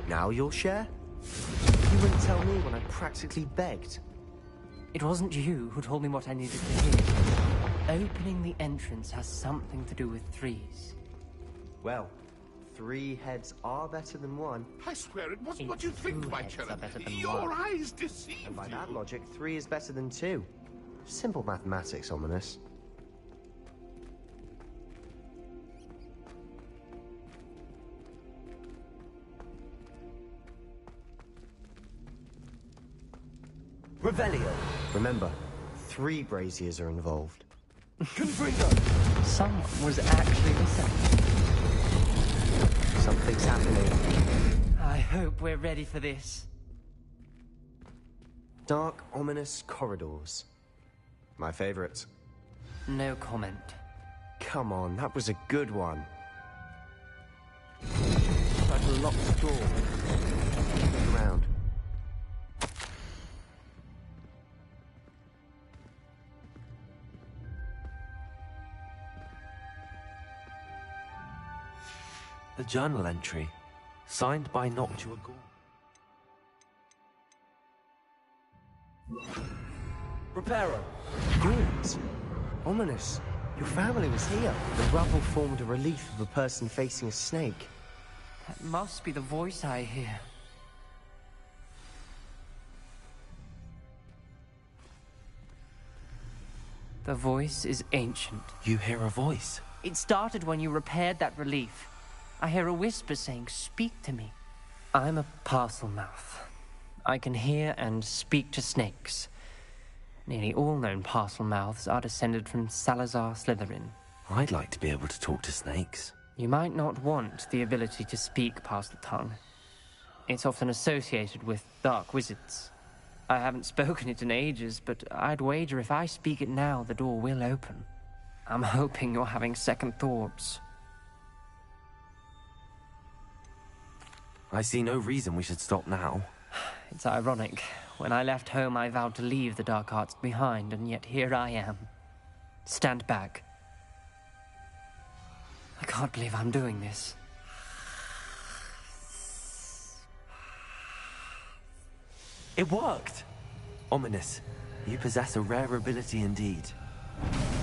Now you'll share? You wouldn't tell me when I practically begged. It wasn't you who told me what I needed to hear. Opening the entrance has something to do with threes. Well, 3 heads are better than 1. I swear it wasn't what you think, my cherub. Your eyes deceive you. And by that logic, 3 is better than 2. Simple mathematics, Ominous. Revelio. Remember, 3 braziers are involved. Someone was actually listening. Something's happening. I hope we're ready for this. Dark, ominous corridors. My favorite. No comment. Come on, that was a good one. Like a locked door. Look around. A journal entry, signed by Noctua. Reparo! Good. Ominous. Your family was here. The rubble formed a relief of a person facing a snake. That must be the voice I hear. The voice is ancient. You hear a voice? It started when you repaired that relief. I hear a whisper saying, "Speak to me." I'm a parcel mouth. I can hear and speak to snakes. Nearly all known parcel mouths are descended from Salazar Slytherin. I'd like to be able to talk to snakes. You might not want the ability to speak parcel tongue. It's often associated with dark wizards. I haven't spoken it in ages, but I'd wager if I speak it now, the door will open. I'm hoping you're having second thoughts. I see no reason we should stop now. It's ironic. When I left home, I vowed to leave the dark arts behind, and yet here I am. Stand back. I can't believe I'm doing this. It worked! Ominous. You possess a rare ability indeed.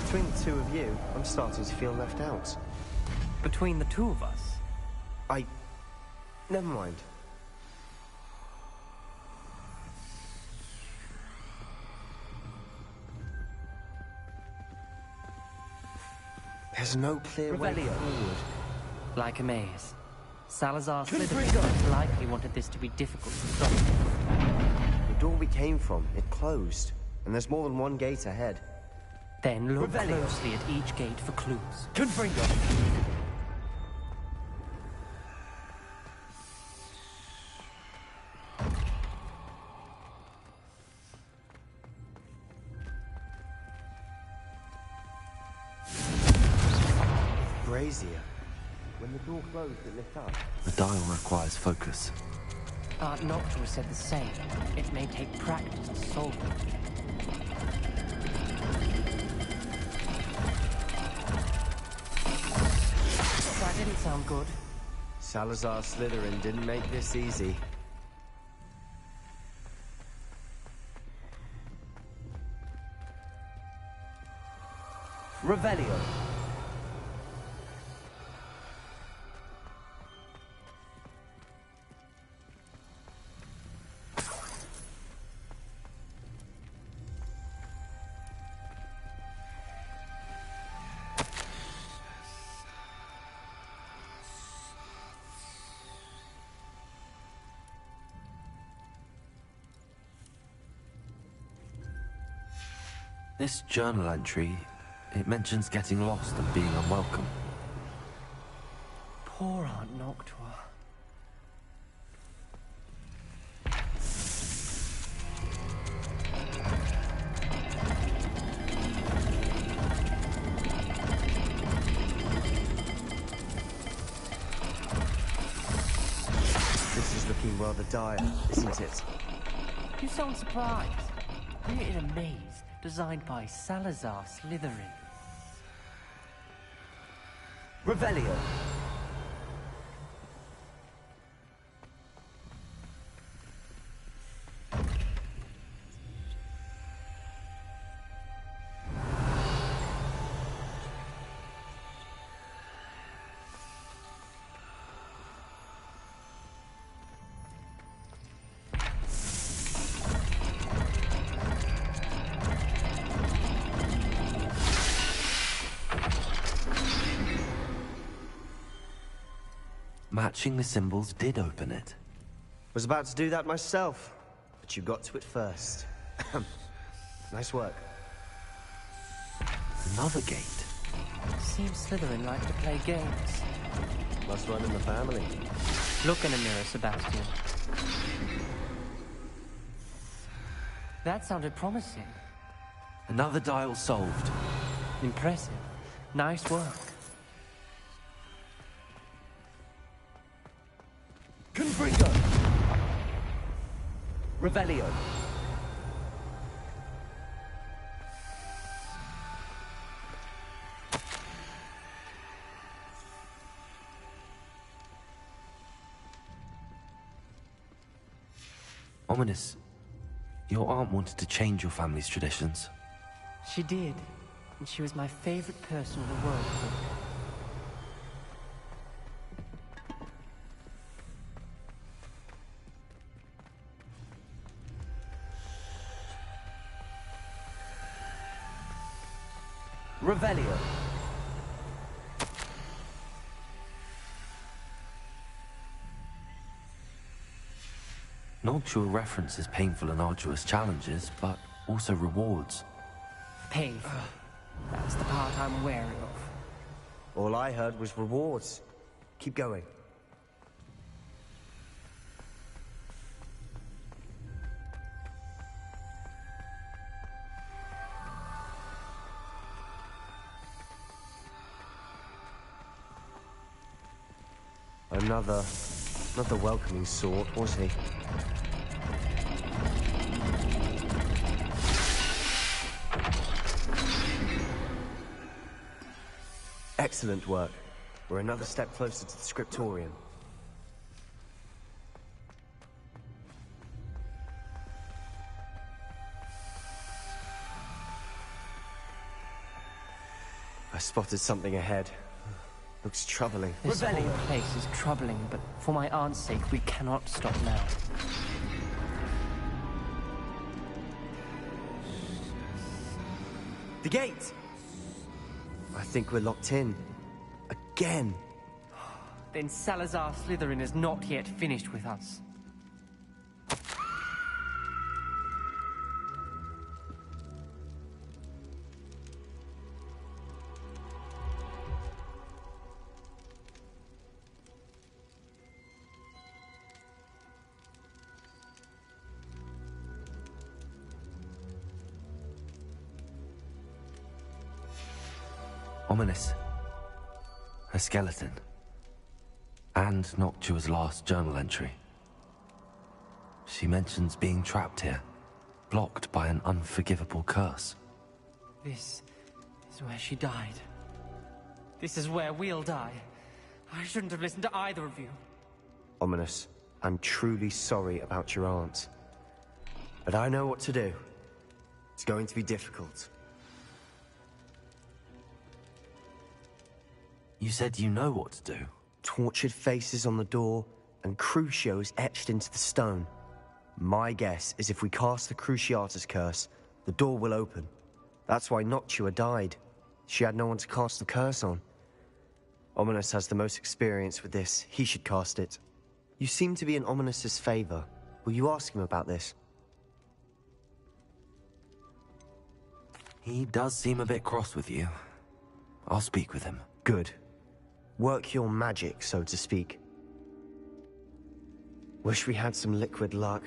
Between the two of you, I'm starting to feel left out. Between the two of us? Never mind. There's no clear way forward. Like a maze. Salazar Slytherin likely wanted this to be difficult to stop. The door we came from, it closed. And there's more than one gate ahead. Then look closely at each gate for clues. Brazier. When the door closed, it lit up. The dial requires focus. Noctua said the same. It may take practice to solve it. That didn't sound good. Salazar Slytherin didn't make this easy. Revelio. This journal entry, it mentions getting lost and being unwelcome. Poor Aunt Noctua. This is looking rather dire, isn't it? You sound surprised. We're in a maze designed by Salazar Slytherin. Revelio. Matching the symbols did open it. Was about to do that myself, but you got to it first. Nice work. Another gate. Seems Slytherin like to play games. Must run in the family. Look in the mirror, Sebastian. That sounded promising. Another dial solved. Impressive. Nice work. Confringo! Revelio. Ominous, your aunt wanted to change your family's traditions. She did. And she was my favorite person in the world. Revelio. Noctua references painful and arduous challenges, but also rewards. Painful. That's the part I'm wary of. All I heard was rewards. Keep going. Another welcoming sort, was he? Excellent work. We're another step closer to the scriptorium. I spotted something ahead. Looks troubling. This whole place is troubling, but for my aunt's sake, we cannot stop now. The gate! I think we're locked in. Again! Then Salazar Slytherin is not yet finished with us. Ominous. A skeleton. And Noctua's last journal entry. She mentions being trapped here, blocked by an unforgivable curse. This is where she died. This is where we'll die. I shouldn't have listened to either of you. Ominous, I'm truly sorry about your aunt. But I know what to do. It's going to be difficult. You said you know what to do. Tortured faces on the door, and Crucios etched into the stone. My guess is if we cast the Cruciatus curse, the door will open. That's why Noctua died. She had no one to cast the curse on. Ominous has the most experience with this. He should cast it. You seem to be in Ominous's favor. Will you ask him about this? He does seem a bit cross with you. I'll speak with him. Good. Work your magic, so to speak. Wish we had some liquid luck.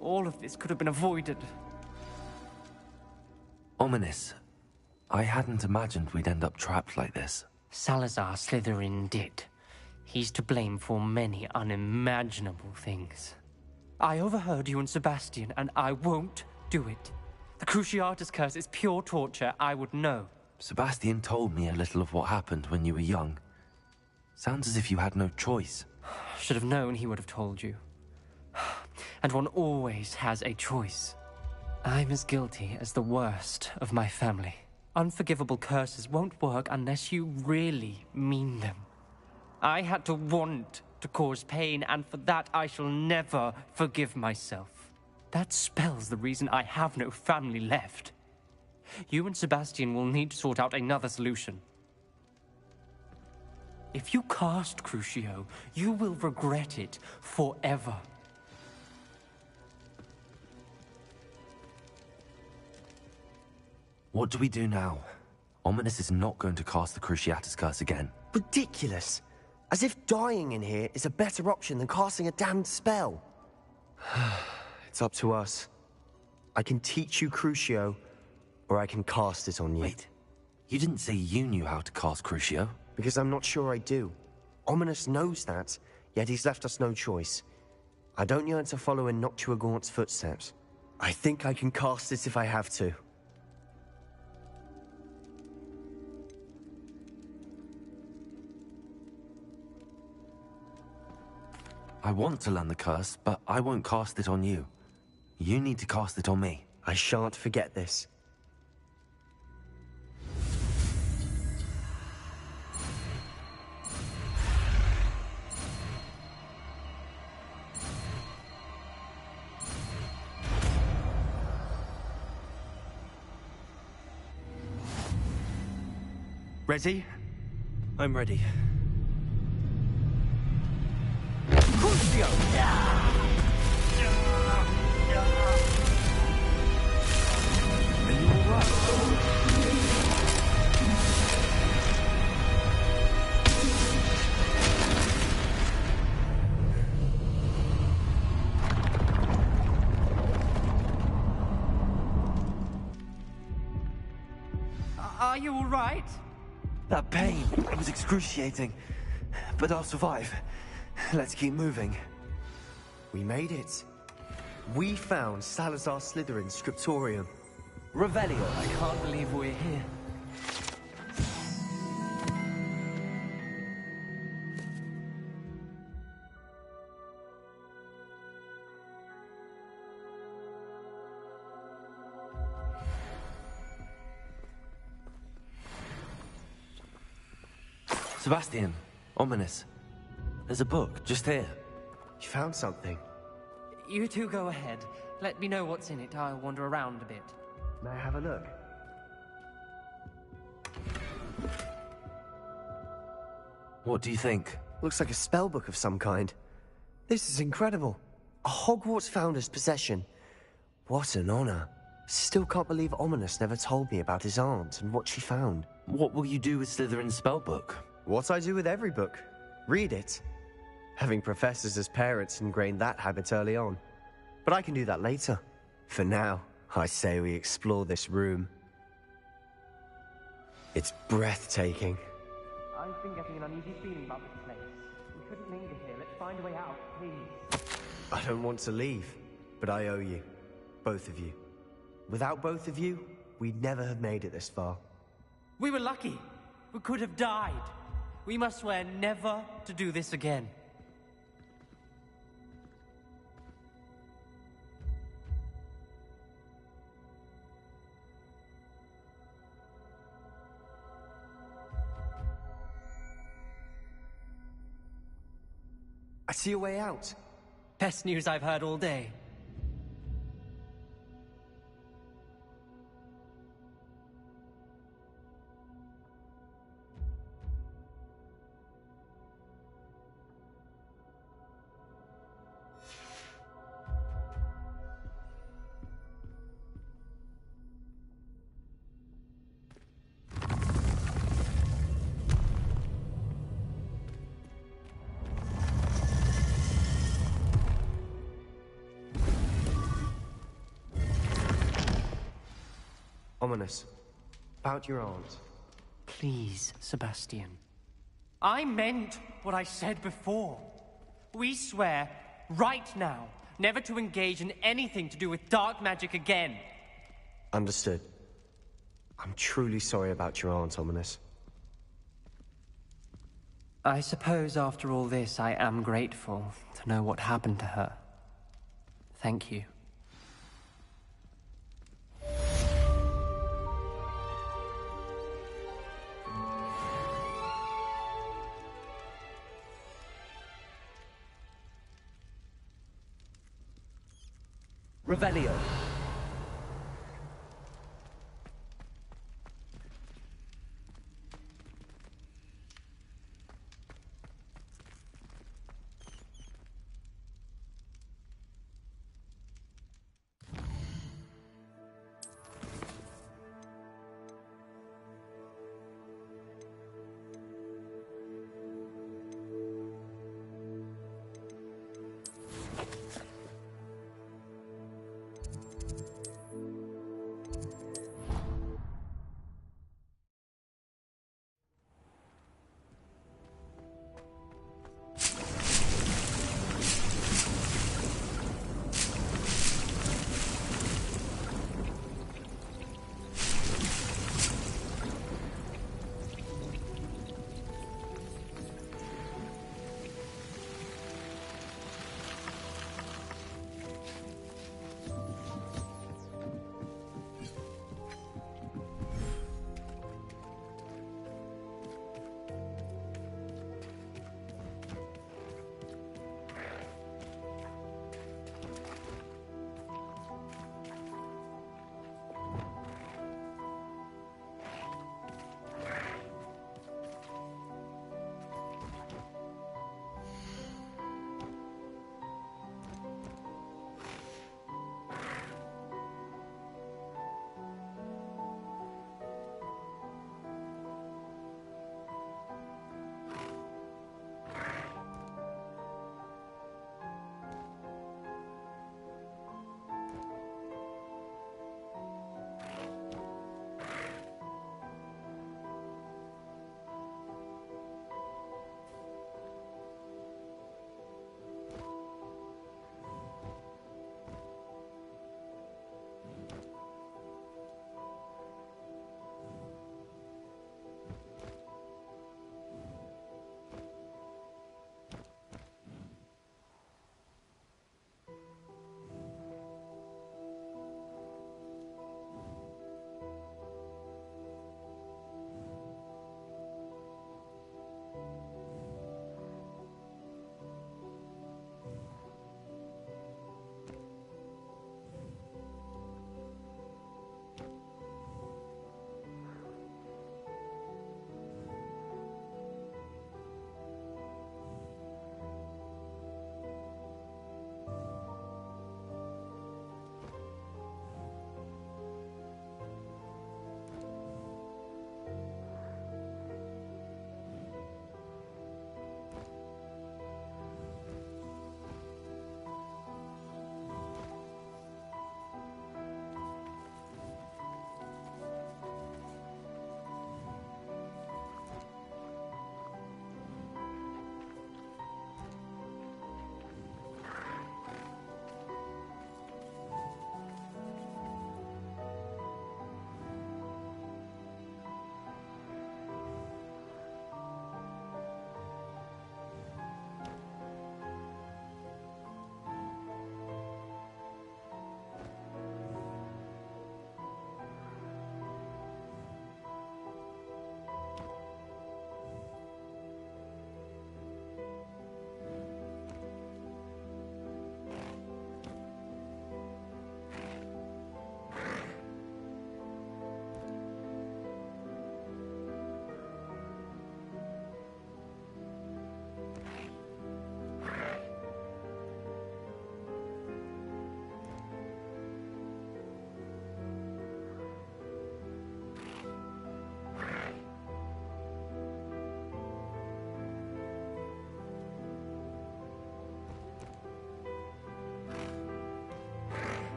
All of this could have been avoided. Ominous. I hadn't imagined we'd end up trapped like this. Salazar Slytherin did. He's to blame for many unimaginable things. I overheard you and Sebastian, and I won't do it. The Cruciatus curse is pure torture. I would know. Sebastian told me a little of what happened when you were young. Sounds as if you had no choice. Should have known he would have told you. And one always has a choice. I'm as guilty as the worst of my family. Unforgivable curses won't work unless you really mean them. I had to want to cause pain, and for that I shall never forgive myself. That spells the reason I have no family left. You and Sebastian will need to sort out another solution. If you cast Crucio, you will regret it forever. What do we do now? Ominous is not going to cast the Cruciatus Curse again. Ridiculous! As if dying in here is a better option than casting a damned spell. It's up to us. I can teach you Crucio, or I can cast it on you. Wait, you didn't say you knew how to cast Crucio? Because I'm not sure I do. Ominous knows that, yet he's left us no choice. I don't yearn to follow in Noctua Gaunt's footsteps. I think I can cast it if I have to. I want to learn the curse, but I won't cast it on you. You need to cast it on me. I shan't forget this. Ready? I'm ready. Crucio! Are you alright? Are you alright? That pain, it was excruciating. But I'll survive. Let's keep moving. We made it. We found Salazar Slytherin's scriptorium. Revelio. I can't believe we're here. Sebastian, Ominous. There's a book, just here. You found something? You two go ahead. Let me know what's in it. I'll wander around a bit. May I have a look? What do you think? Looks like a spell book of some kind. This is incredible. A Hogwarts founder's possession. What an honor. Still can't believe Ominous never told me about his aunt and what she found. What will you do with Slytherin's spellbook? What I do with every book. Read it. Having professors as parents ingrained that habit early on. But I can do that later. For now, I say we explore this room. It's breathtaking. I've been getting an uneasy feeling about this place. We couldn't linger here. Let's find a way out, please. I don't want to leave, but I owe you. Both of you. Without both of you, we'd never have made it this far. We were lucky. We could have died. We must swear never to do this again. I see a way out. Best news I've heard all day. Ominous. About your aunt. Please, Sebastian. I meant what I said before. We swear, right now, never to engage in anything to do with dark magic again. Understood. I'm truly sorry about your aunt, Ominous. I suppose after all this, I am grateful to know what happened to her. Thank you. Revelio.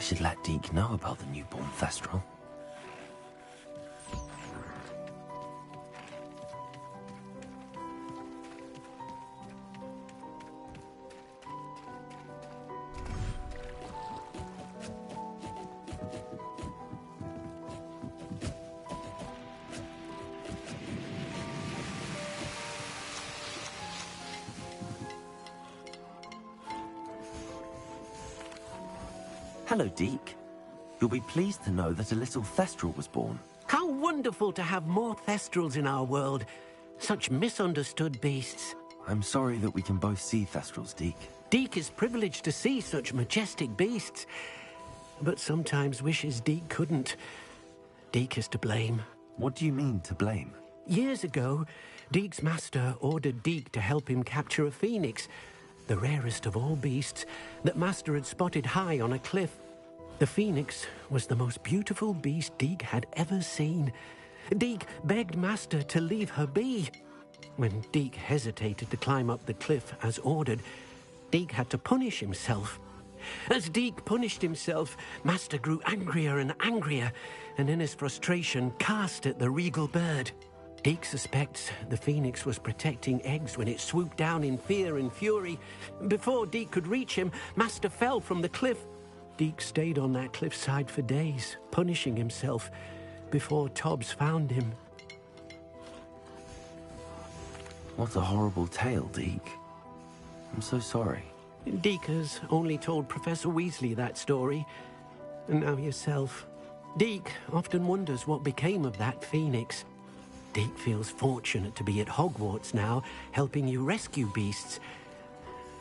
I should let Deke know about the newborn Thestral. Hello, Deke. You'll be pleased to know that a little Thestral was born. How wonderful to have more Thestrals in our world. Such misunderstood beasts. I'm sorry that we can both see Thestrals, Deke. Deke is privileged to see such majestic beasts, but sometimes wishes Deke couldn't. Deke is to blame. What do you mean, to blame? Years ago, Deke's master ordered Deke to help him capture a phoenix, the rarest of all beasts, that master had spotted high on a cliff. The phoenix was the most beautiful beast Deke had ever seen. Deke begged master to leave her be. When Deke hesitated to climb up the cliff as ordered, Deke had to punish himself. As Deke punished himself, master grew angrier and angrier, and in his frustration cast at the regal bird. Deke suspects the phoenix was protecting eggs when it swooped down in fear and fury. Before Deke could reach him, master fell from the cliff. Deke stayed on that cliffside for days, punishing himself, before Tobbs found him. What a horrible tale, Deke. I'm so sorry. Deke has only told Professor Weasley that story, and now yourself. Deke often wonders what became of that phoenix. Deke feels fortunate to be at Hogwarts now, helping you rescue beasts.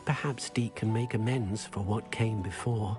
Perhaps Deke can make amends for what came before.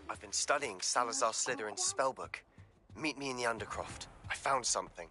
I've been studying Salazar Slytherin's spellbook. Meet me in the Undercroft. I found something.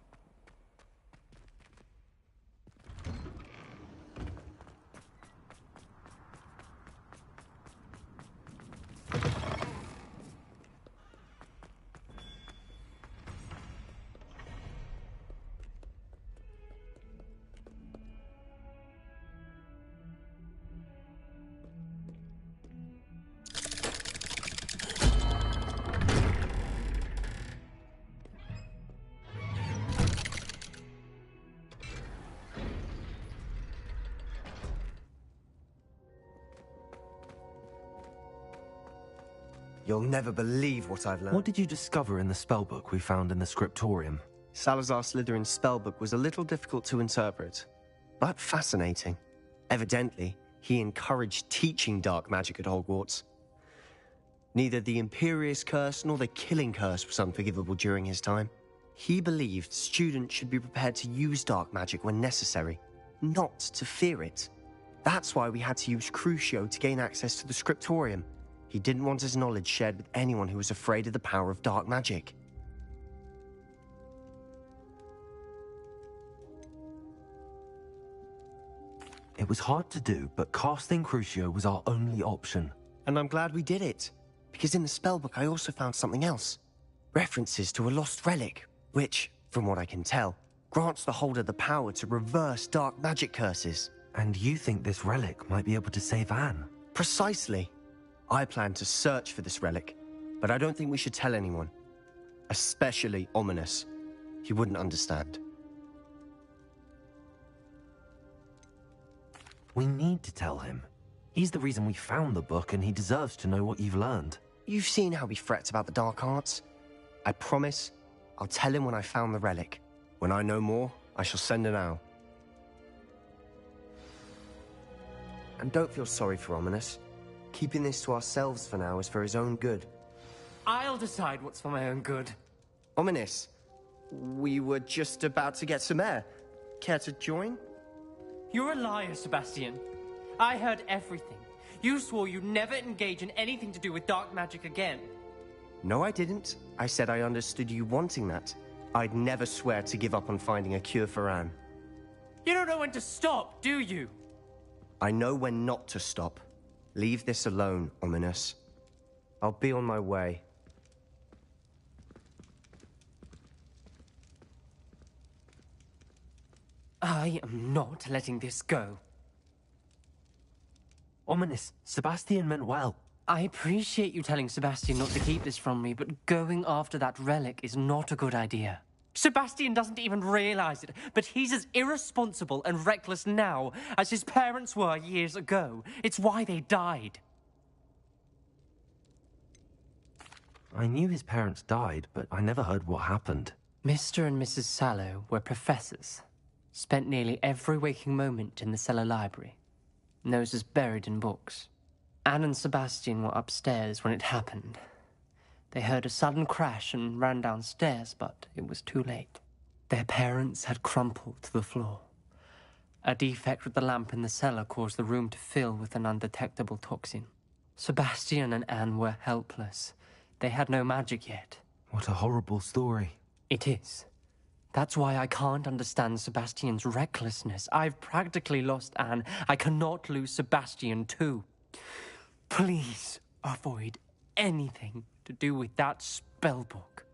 You'll never believe what I've learned. What did you discover in the spellbook we found in the scriptorium? Salazar Slytherin's spellbook was a little difficult to interpret, but fascinating. Evidently, he encouraged teaching dark magic at Hogwarts. Neither the Imperious Curse nor the Killing Curse was unforgivable during his time. He believed students should be prepared to use dark magic when necessary, not to fear it. That's why we had to use Crucio to gain access to the scriptorium. He didn't want his knowledge shared with anyone who was afraid of the power of dark magic. It was hard to do, but casting Crucio was our only option. And I'm glad we did it, because in the spellbook I also found something else. References to a lost relic, which, from what I can tell, grants the holder the power to reverse dark magic curses. And you think this relic might be able to save Anne? Precisely. I plan to search for this relic, but I don't think we should tell anyone. Especially Ominous. He wouldn't understand. We need to tell him. He's the reason we found the book, and he deserves to know what you've learned. You've seen how he frets about the dark arts. I promise I'll tell him when I found the relic. When I know more, I shall send an owl. And don't feel sorry for Ominous. Keeping this to ourselves for now is for his own good. I'll decide what's for my own good. Ominous, we were just about to get some air. Care to join? You're a liar, Sebastian. I heard everything. You swore you'd never engage in anything to do with dark magic again. No, I didn't. I said I understood you wanting that. I'd never swear to give up on finding a cure for Anne. You don't know when to stop, do you? I know when not to stop. Leave this alone, Ominous. I'll be on my way. I am not letting this go. Ominous, Sebastian meant well. I appreciate you telling Sebastian not to keep this from me, but going after that relic is not a good idea. Sebastian doesn't even realize it, but he's as irresponsible and reckless now as his parents were years ago. It's why they died. I knew his parents died, but I never heard what happened. Mr. and Mrs. Sallow were professors. Spent nearly every waking moment in the cellar library. Noses buried in books. Anne and Sebastian were upstairs when it happened. They heard a sudden crash and ran downstairs, but it was too late. Their parents had crumpled to the floor. A defect with the lamp in the cellar caused the room to fill with an undetectable toxin. Sebastian and Anne were helpless. They had no magic yet. What a horrible story. It is. That's why I can't understand Sebastian's recklessness. I've practically lost Anne. I cannot lose Sebastian too. Please avoid anything to do with that spellbook.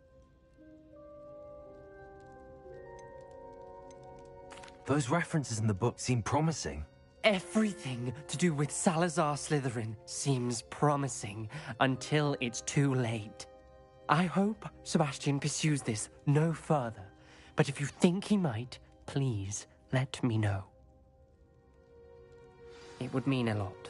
Those references in the book seem promising. Everything to do with Salazar Slytherin seems promising until it's too late. I hope Sebastian pursues this no further. But if you think he might, please let me know. It would mean a lot.